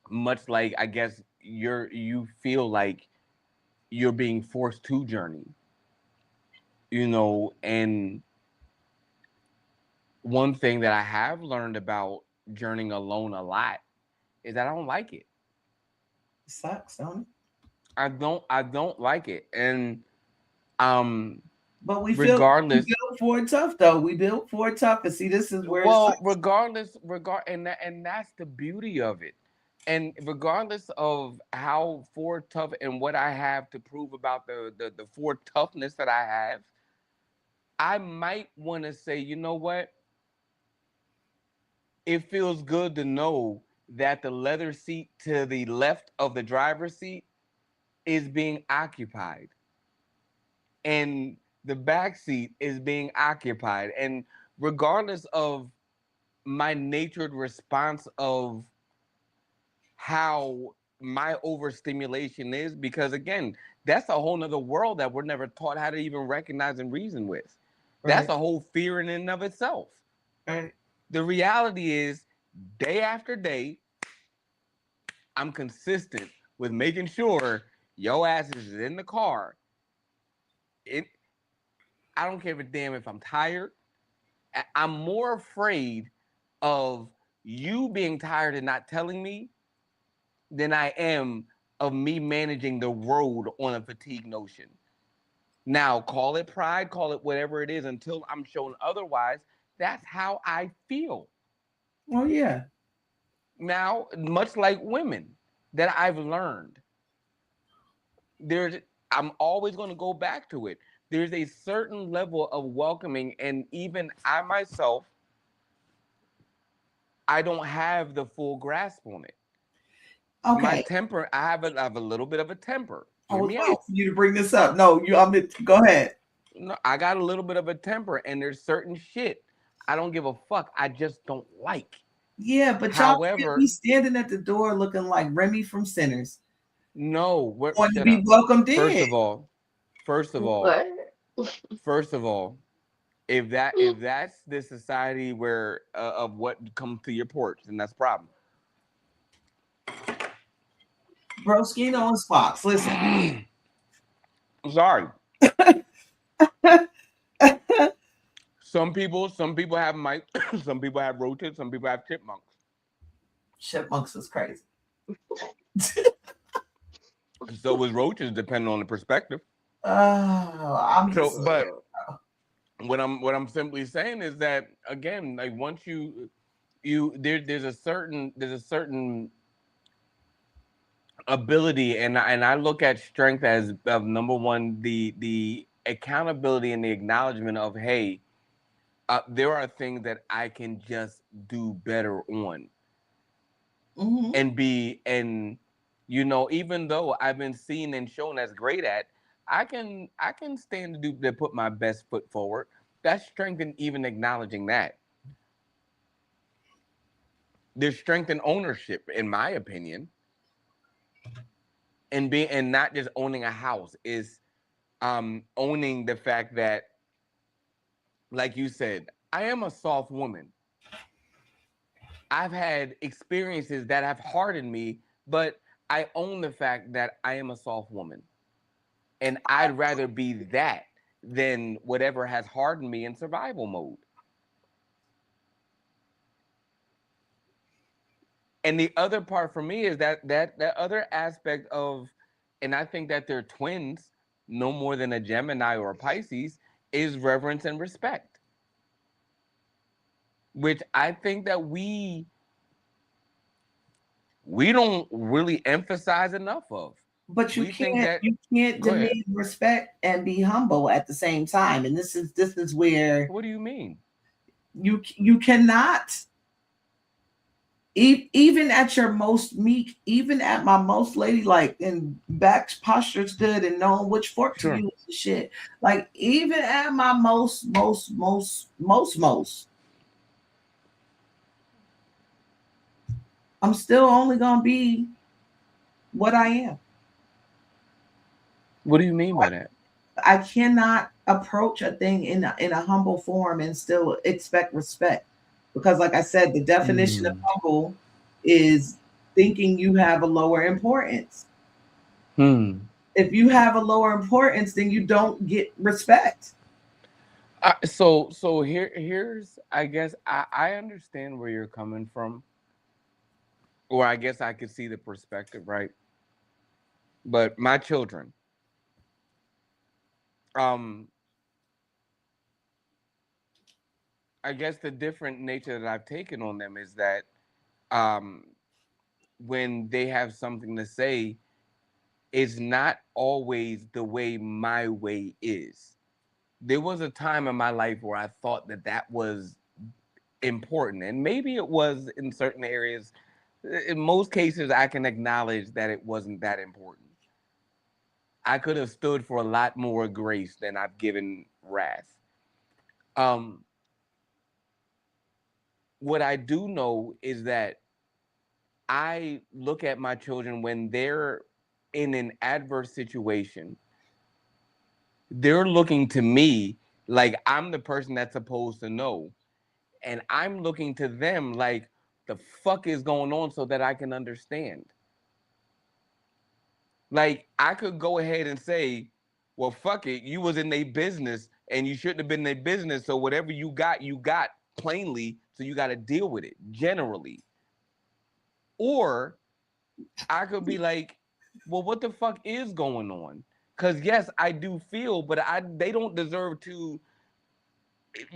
much like I guess you feel like you're being forced to journey, and one thing that I have learned about journeying alone a lot is that I don't like it. It sucks, don't it? I don't like it. And um but we regardless built for it tough though. We built for it tough. And see, this is where it's well, and that's the beauty of it. And regardless of how for tough and what I have to prove about the for toughness that I have, I might want to say, you know what? It feels good to know that the leather seat to the left of the driver's seat is being occupied and the back seat is being occupied. And regardless of my natured response of how my overstimulation is, because again, that's a whole nother world that we're never taught how to even recognize and reason with. That's a whole fear in and of itself. right. The reality is, day after day, I'm consistent with making sure your ass is in the car. It, I don't give a damn if I'm tired. I'm more afraid of you being tired and not telling me than I am of me managing the road on a fatigue notion. Now, call it pride, call it whatever it is, until I'm shown otherwise. That's how I feel. Oh yeah. Now, much like women that I've learned, there's I'm always going to go back to it. There's a certain level of welcoming, and even I myself, I don't have the full grasp on it. My Okay. temper, I have a little bit of a temper. I Hear was me waiting out. for you to bring this up. No, go ahead. No, I got a little bit of a temper, and there's certain shit I don't give a fuck. I just don't like. Yeah, but y'all can't be However, standing at the door looking like Remy from Sinners. no, what? Want to Shut be up. welcomed First in. of all, first of all, What? first of all, if that's the society where of what comes to your porch, then that's a problem. Broskino on Spots. Listen. I'm sorry. Some people have mice, some people have roaches, some people have chipmunks. Chipmunks is crazy. So is roaches, depending on the perspective. I'm So, just but what I'm simply saying is that again, like once there's a certain ability, and I look at strength as of number one, the accountability and the acknowledgement of, hey, there are things that I can just do better on, and even though I've been seen and shown as great at, I can stand to put my best foot forward. That's strength in even acknowledging that. There's strength in ownership, in my opinion, and not just owning a house, is owning the fact that, like you said, I am a soft woman. I've had experiences that have hardened me, but I own the fact that I am a soft woman. And I'd rather be that than whatever has hardened me in survival mode. And the other part for me is that other aspect of, and I think that they're twins, no more than a Gemini or a Pisces, is reverence and respect, which I think that we don't really emphasize enough of. But We think that. you can't Go ahead. demand respect and be humble at the same time. And this is where What do you mean? you cannot even at your most meek, even at my most ladylike and back posture's good and knowing which fork to Sure. use and shit. Like even at my most, I'm still only gonna be what I am. What do you mean by that? I cannot approach a thing in a humble form and still expect respect. Because like I said, the definition of Mm. humble is thinking you have a lower importance. Hmm. If you have a lower importance, then you don't get respect. So here's, I guess I understand where you're coming from, or I guess I could see the perspective, right? But my children, um, I guess the different nature that I've taken on them is that um, when they have something to say, it's not always the way my way is. There was a time in my life where I thought that that was important, and maybe it was in certain areas. In most cases, I can acknowledge that it wasn't that important. I could have stood for a lot more grace than I've given wrath. Um, what I do know is that I look at my children when they're in an adverse situation, they're looking to me like I'm the person that's supposed to know. And I'm looking to them like the fuck is going on so that I can understand. Like I could go ahead and say, well, fuck it, you was in their business and you shouldn't have been in their business. So whatever you got plainly. So you got to deal with it generally. Or I could be like, well, what the fuck is going on? Because yes, I do feel, but they don't deserve to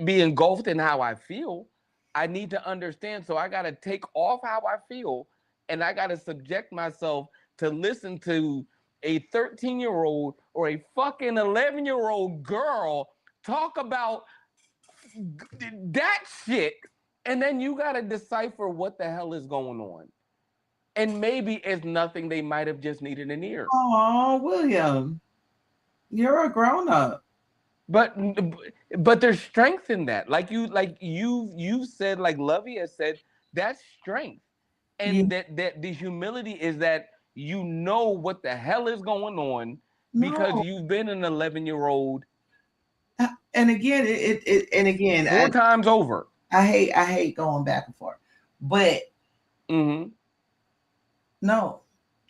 be engulfed in how I feel. I need to understand. So I got to take off how I feel and I got to subject myself to listen to a 13-year-old or a fucking 11-year-old girl talk about that shit. And then you got to decipher what the hell is going on. And maybe it's nothing, they might have just needed an ear. Oh, William, you're a grown up. But there's strength in that. Like you said, like Lovey has said, that's strength. You And that the humility is that you know what the hell is going on because no. you've been an 11-year-old And again, and again, 4 times over. I hate going back and forth. But Mm-hmm. no,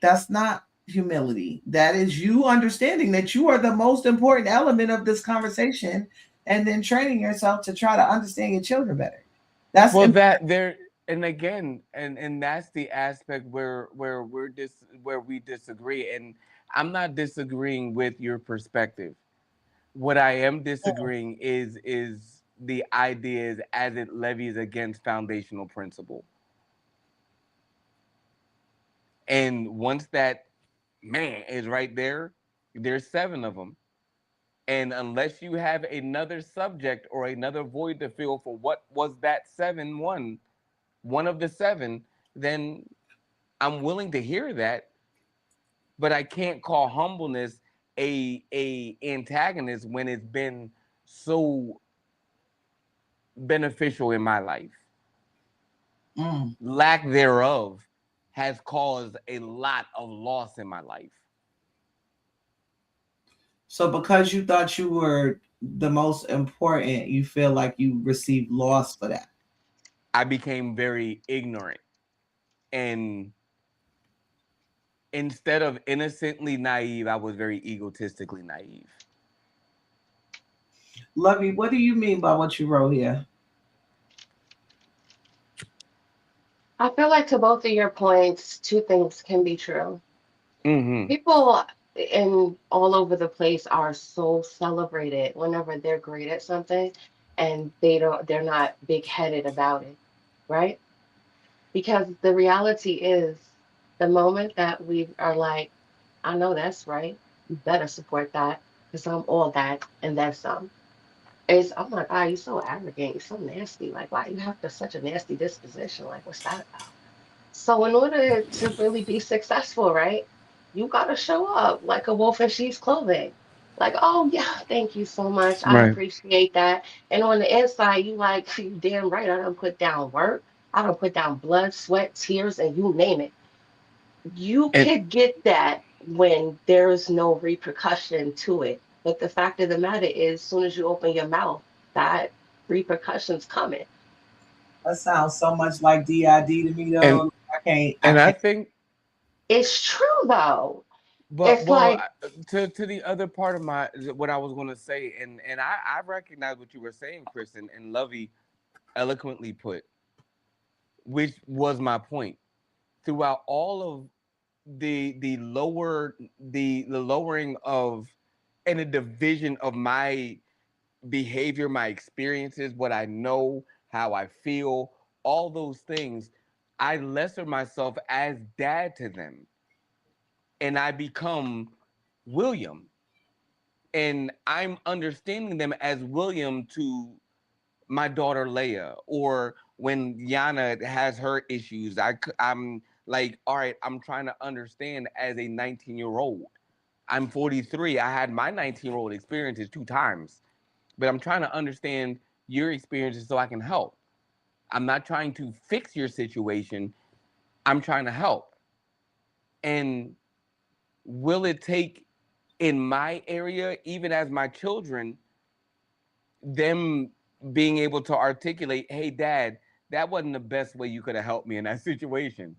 that's not humility. That is you understanding that you are the most important element of this conversation and then training yourself to try to understand your children better. That's Well, important. that there, and again, and that's the aspect where we disagree. And I'm not disagreeing with your perspective. What I am disagreeing is the ideas as it levies against foundational principle. And once that man is right there, there's 7 of them. And unless you have another subject or another void to fill for what was that 1 of the 7, then I'm willing to hear that, but I can't call humbleness a antagonist when it's been so beneficial in my life. Mm. Lack thereof has caused a lot of loss in my life. So because you thought you were the most important, you feel like you received loss for that. I became very ignorant, and instead of innocently naive, I was very egotistically naive. Lovey, what do you mean by what you wrote here? I feel like to both of your points, two things can be true. Mm-hmm. People in all over the place are so celebrated whenever they're great at something and they're not big-headed about it, right? Because the reality is the moment that we are like, I know that's right. You better support that because I'm all that and then some. It's, oh my God, you're so arrogant. You're so nasty. Like, why you have such a nasty disposition? Like, what's that about? So, in order to really be successful, right, you gotta show up like a wolf in sheep's clothing. Like, oh yeah, thank you so much. I Right. appreciate that. And on the inside, you like, you damn right. I don't put down work. I don't put down blood, sweat, tears, and you name it. You And could get that when there's no repercussion to it. But the fact of the matter is, as soon as you open your mouth, that repercussion's coming. That sounds so much like DID to me and though. I and I can't. think, It's true though. but It's like, to the other part of my what I was going to say, and I recognize what you were saying, Kristen, and Lovey eloquently put, which was my point throughout all of the lowering of and the division of my behavior, my experiences, what I know, how I feel, all those things. I lesser myself as dad to them, and I become William, and I'm understanding them as William to my daughter Leia, or when Yana has her issues, I'm like, all right, I'm trying to understand as a 19-year-old. I'm 43. I had my 19-year-old experiences 2 times, but I'm trying to understand your experiences so I can help. I'm not trying to fix your situation. I'm trying to help. And will it take in my area, even as my children, them being able to articulate, hey, dad, that wasn't the best way you could have helped me in that situation.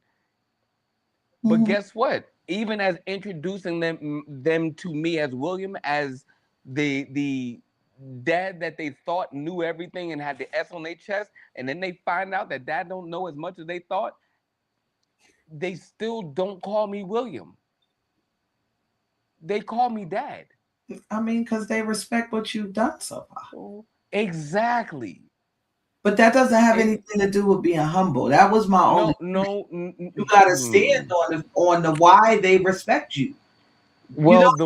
But Mhm. guess what? Even as introducing them to me as William, as the dad that they thought knew everything and had the S on their chest, and then they find out that dad don't know as much as they thought, they still don't call me William. They call me dad. I mean, because they respect what you've done so far. Exactly. But that doesn't have And anything to do with being humble. That was my only no, point. no. You gotta stand on the why they respect you. You know, Well,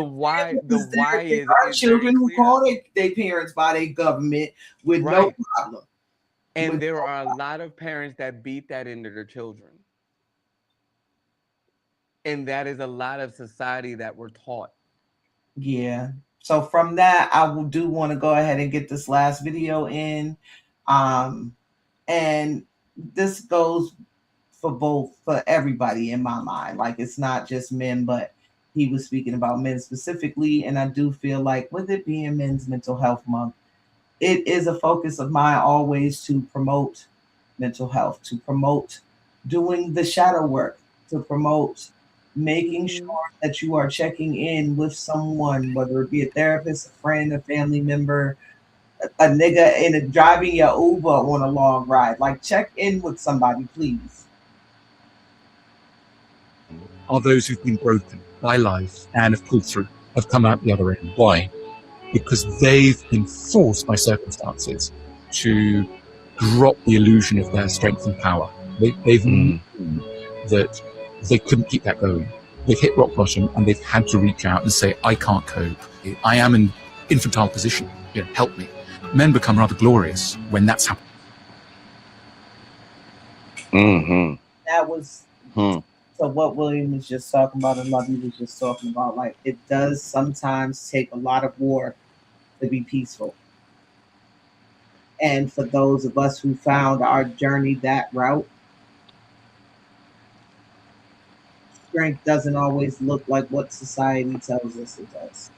because there are is very children who clear. call their parents by their government with no Right. problem. And With there are a lot of parents that beat that into their children. And that is a lot of society that we're taught. Yeah. So from that, do want to go ahead and get this last video in. Um, and this goes for everybody in my mind. Like it's not just men, but he was speaking about men specifically. And I do feel like with it being Men's Mental Health Month, it is a focus of mine always to promote mental health, to promote doing the shadow work, to promote making sure that you are checking in with someone, whether it be a therapist, a friend, a family member, a nigga in driving your Uber on a long ride. Like check in with somebody, please. Are those who've been broken by life and have pulled through, have come out the other end. Why? Because they've been forced by circumstances to drop the illusion of their strength and power. They've known that they couldn't keep that going. They've hit rock bottom and they've had to reach out and say, I can't cope. I am in infantile position. Help me. Men become rather glorious when that's happened. That was so what William was just talking about and Lovey was just talking about. Like it does sometimes take a lot of war to be peaceful. And for those of us who found our journey that route, strength doesn't always look like what society tells us it does.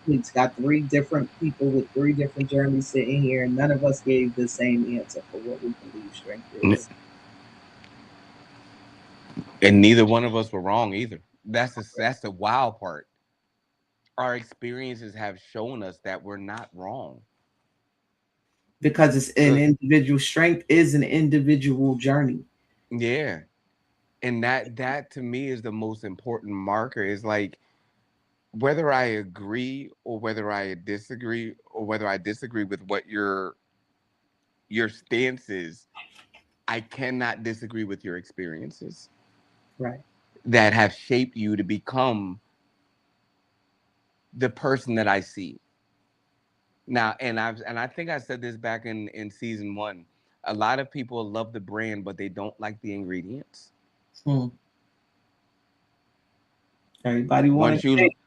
We've got 3 different people with 3 different journeys sitting here, and none of us gave the same answer for what we believe strength is. And neither one of us were wrong either. That's the wild part. Our experiences have shown us that we're not wrong. Because it's an individual strength is an individual journey. Yeah. And that to me is the most important marker, is like whether I agree or whether I disagree, or whether I disagree with what your stance is, I cannot disagree with your experiences. Right. that have shaped you to become the person that I see now. And I think I said this back in season 1. A lot of people love the brand, but they don't like the ingredients. Everybody Once wanted you cake.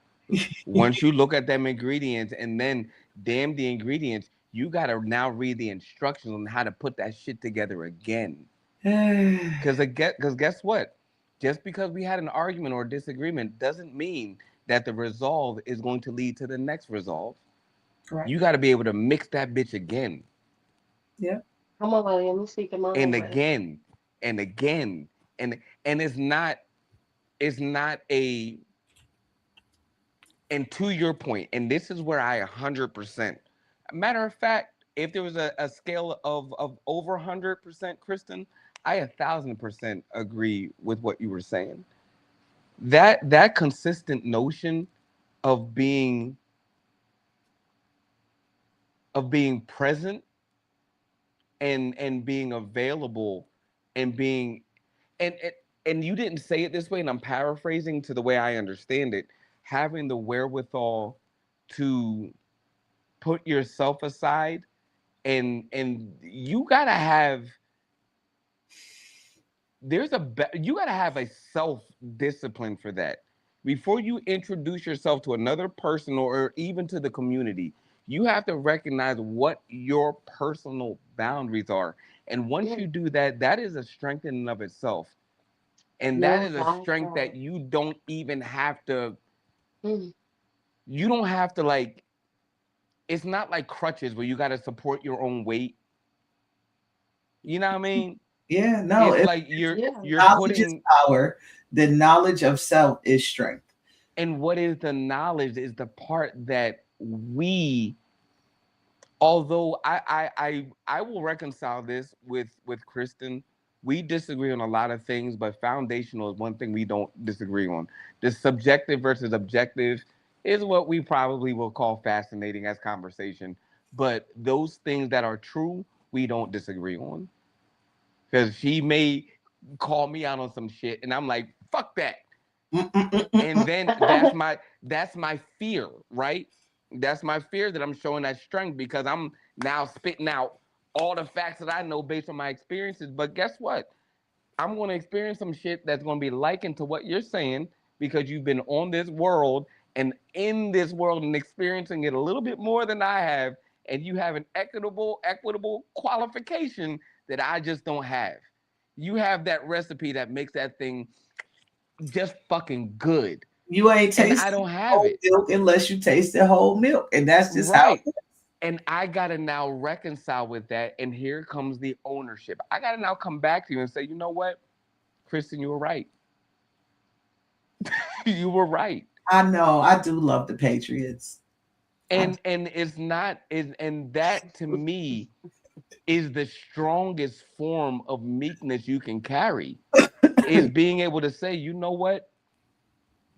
once you look at them ingredients, and then damn the ingredients, you gotta now read the instructions on how to put that shit together again. Because guess what? Just because we had an argument or a disagreement doesn't mean that the resolve is going to lead to the next resolve. Right. You got to be able to mix that bitch again. Yeah. Come on, William. You speaking my And language. again and again and it's not a and to your point, and this is where I 100%, matter of fact, if there was a scale of over 100%, Kristen, I 1,000% agree with what you were saying. That consistent notion of being present and being available and being and and you didn't say it this way, and I'm paraphrasing to the way I understand it, having the wherewithal to put yourself aside, and you gotta have you gotta have a self discipline for that. Before you introduce yourself to another person or even to the community, you have to recognize what your personal boundaries are. And once you do that, that is a strength in and of itself. And that No is a doubt. strength that you don't even have to, Mm. you don't have to like, it's not like crutches where you got to support your own weight. You know what I mean? Yeah, no, It's if like Yeah. you're knowledge is putting, power, then knowledge of self is strength. and what is the knowledge is the part that we, although I will reconcile this with Kristen. We disagree on a lot of things, but foundational is one thing we don't disagree on. The subjective versus objective is what we probably will call fascinating as conversation. But those things that are true, we don't disagree on. Because she may call me out on some shit, and I'm like, fuck that. And then that's my fear, right? That's my fear that I'm showing that strength because I'm now spitting out all the facts that I know based on my experiences. But guess what? I'm going to experience some shit that's going to be likened to what you're saying because you've been on this world and in this world and experiencing it a little bit more than I have, and you have an equitable qualification that I just don't have. You have that recipe that makes that thing just fucking good. You ain't And I tasting don't have whole it. milk unless you tasted whole milk. And that's just how Right. it is. And I got to now reconcile with that. And here comes the ownership. I got to now come back to you and say, you know what, Kristen, you were right. You were right. I know. I do love the Patriots. And it's not is and that to me is the strongest form of meekness you can carry, is being able to say, you know what,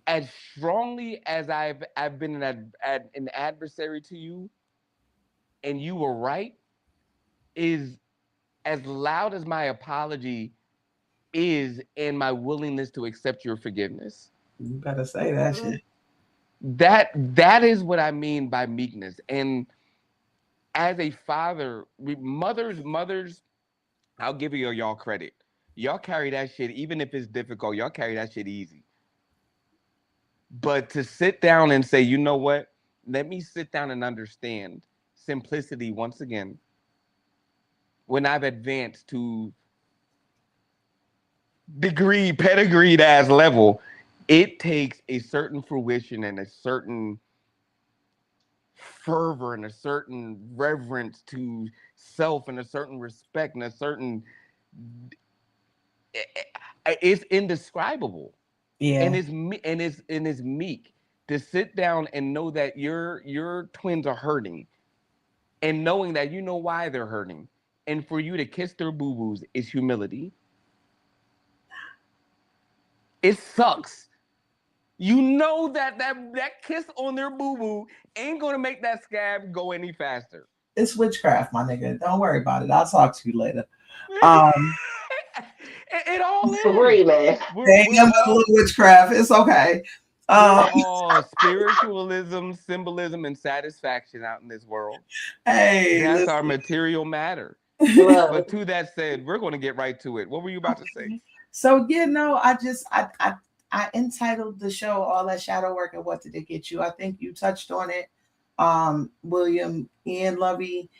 as strongly as I've been an adversary to you, and you were right, is as loud as my apology is in my willingness to accept your forgiveness. You better say that shit. That is what I mean by meekness. And as a father, mothers, I'll give you y'all credit. Y'all carry that shit, even if it's difficult, y'all carry that shit easy. But to sit down and say, you know what, let me sit down and understand simplicity once again, when I've advanced to pedigreed ass level, it takes a certain fruition and a certain fervor and a certain reverence to self and a certain respect and a certain it's indescribable. And Yeah. it's meek to sit down and know that your twins are hurting, and knowing that you know why they're hurting, and for you to kiss their boo-boos is humility. It sucks. You know that kiss on their boo-boo ain't gonna make that scab go any faster. It's witchcraft, my nigga. Don't worry about it. I'll talk to you later. Um, It all is. Screaming. Damn, a little witchcraft. It's okay. We're all spiritualism, symbolism, and satisfaction out in this world. Hey, that's listen. our material matter. Look. But to that said, we're going to get right to it. What were you about to say? So I entitled the show "All That Shadow Work and What Did It Get You." I think you touched on it, William Ian Lovey.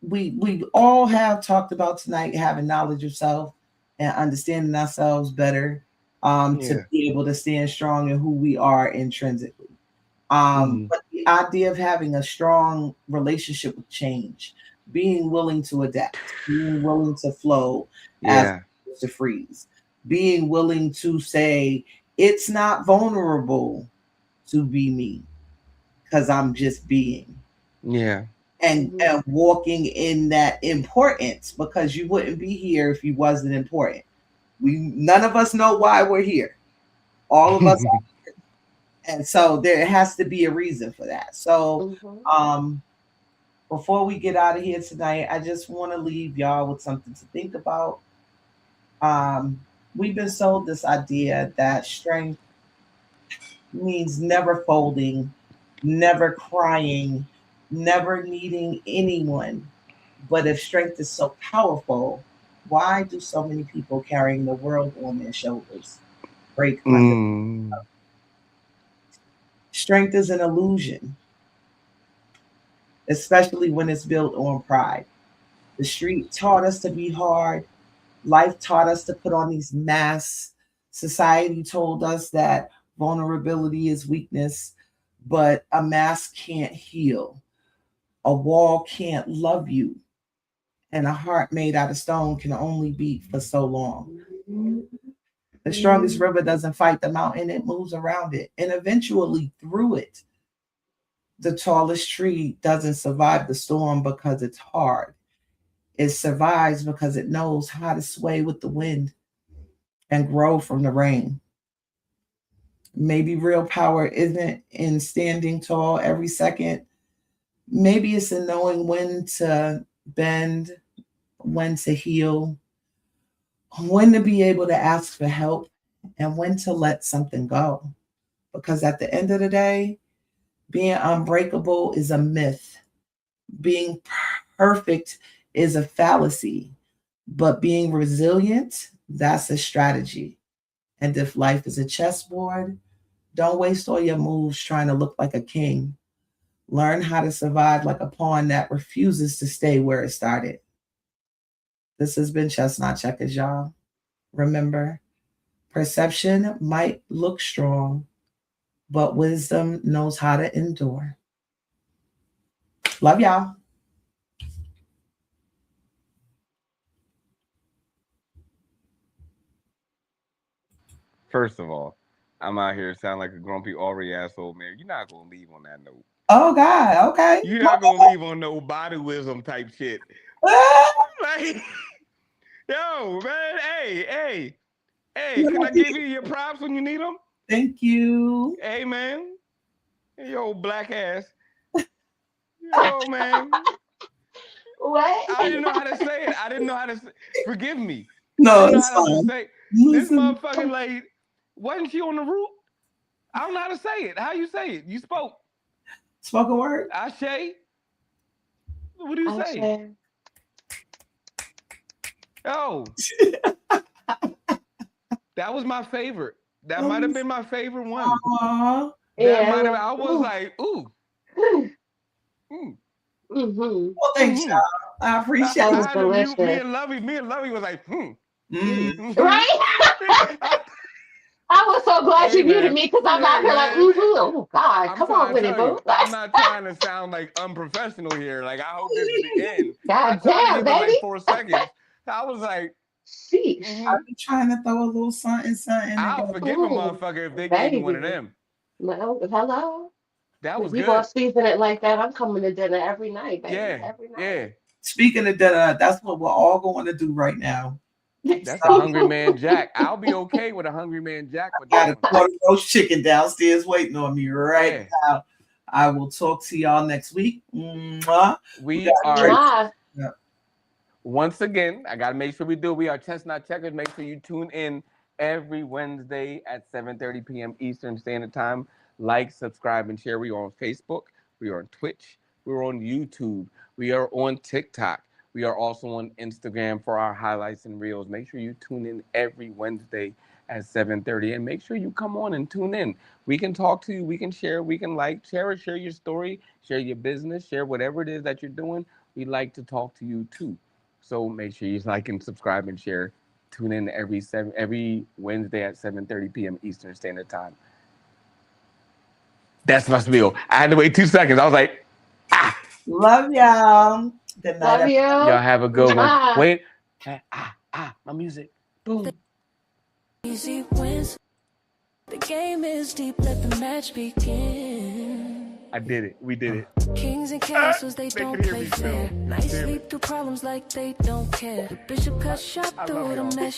We all have talked about tonight having knowledge of self and understanding ourselves better, to be able to stand strong in who we are intrinsically. But the idea of having a strong relationship with change, being willing to adapt, being willing to flow as opposed to freeze, being willing to say it's not vulnerable to be me because I'm just being. Yeah. And walking in that importance, because you wouldn't be here if you wasn't important. None of us know why we're here. All of us are here. And so there has to be a reason for that. So before we get out of here tonight, I just want to leave y'all with something to think about. We've been sold this idea that strength means never folding, never crying, never needing anyone. But if strength is so powerful, why do so many people carrying the world on their shoulders break under? Strength is an illusion, especially when it's built on pride. The street taught us to be hard. Life taught us to put on these masks. Society told us that vulnerability is weakness, but a mask can't heal. A wall can't love you. And a heart made out of stone can only beat for so long. The strongest river doesn't fight the mountain, it moves around it and eventually through it. The tallest tree doesn't survive the storm because it's hard. It survives because it knows how to sway with the wind and grow from the rain. Maybe real power isn't in standing tall every second. Maybe it's in knowing when to bend, when to heal, when to be able to ask for help, and when to let something go. Because at the end of the day, being unbreakable is a myth. Being perfect is a fallacy. But being resilient, that's a strategy. And if life is a chessboard, don't waste all your moves trying to look like a king. Learn how to survive like a pawn that refuses to stay where it started. This has been Chestnut Checkers, y'all. Remember, perception might look strong, but wisdom knows how to endure. Love y'all. First of all, I'm out here sound like a grumpy, ornery asshole man. You're not gonna leave on that note. Oh God, okay. You're not gonna leave on no bodywism type shit. Like, yo, man, hey, can I give you your props when you need them? Thank you. Hey, man. Hey, yo, black ass. Yo, man. What? I didn't know how to say it. I didn't know how to say. Forgive me. No, I didn't know it's how to fine. say. This motherfucking lady, wasn't she on the roof? I don't know how to say it. How you say it? You spoke. Spoken word? Ashe? What do you say? Oh. That was my favorite. That might have been my favorite one. That might have. I was like, ooh. Well, thanks, y'all. I appreciate it. That was delicious. Me and Lovey was like, Right? I was so glad you muted me because I'm out here like, oh God, come on with it, boo. I'm not trying to sound like unprofessional here. Like, I hope this is the end. God damn, baby. Like 4 seconds. I was like, sheesh. I'll be trying to throw a little something. I'll forgive a motherfucker if they gave me one of them. Well, hello. That was you good. Gonna season it like that. I'm coming to dinner every night, baby. Every night. Yeah. Speaking of dinner, that's what we're all going to do right now. That's a hungry man Jack. I'll be okay with a hungry man Jack. I got a quarter roast chicken downstairs waiting on me right now. I will talk to y'all next week. Mwah. We are. Once again, I got to make sure we do. We are Chestnut Checkers. Make sure you tune in every Wednesday at 7:30 p.m. Eastern Standard Time. Like, subscribe, and share. We are on Facebook. We are on Twitch. We're on YouTube. We are on TikTok. We are also on Instagram for our highlights and reels. Make sure you tune in every Wednesday at 7:30, and make sure you come on and tune in. We can talk to you. We can share. We can share your story, share your business, share whatever it is that you're doing. We like to talk to you too. So make sure you like and subscribe and share. Tune in every Wednesday at 7:30 p.m. Eastern Standard Time. That's my spiel. I had to wait 2 seconds. I was like, Love y'all. Good night. Love you. Y'all have a good one. Mwah. Wait. My music. Boom. Easy wins. The game is deep, let the match begin. I did it. We did it. Kings and castles, they don't play fair. Nice sleep through problems like they don't care. The bishop cut shot through them.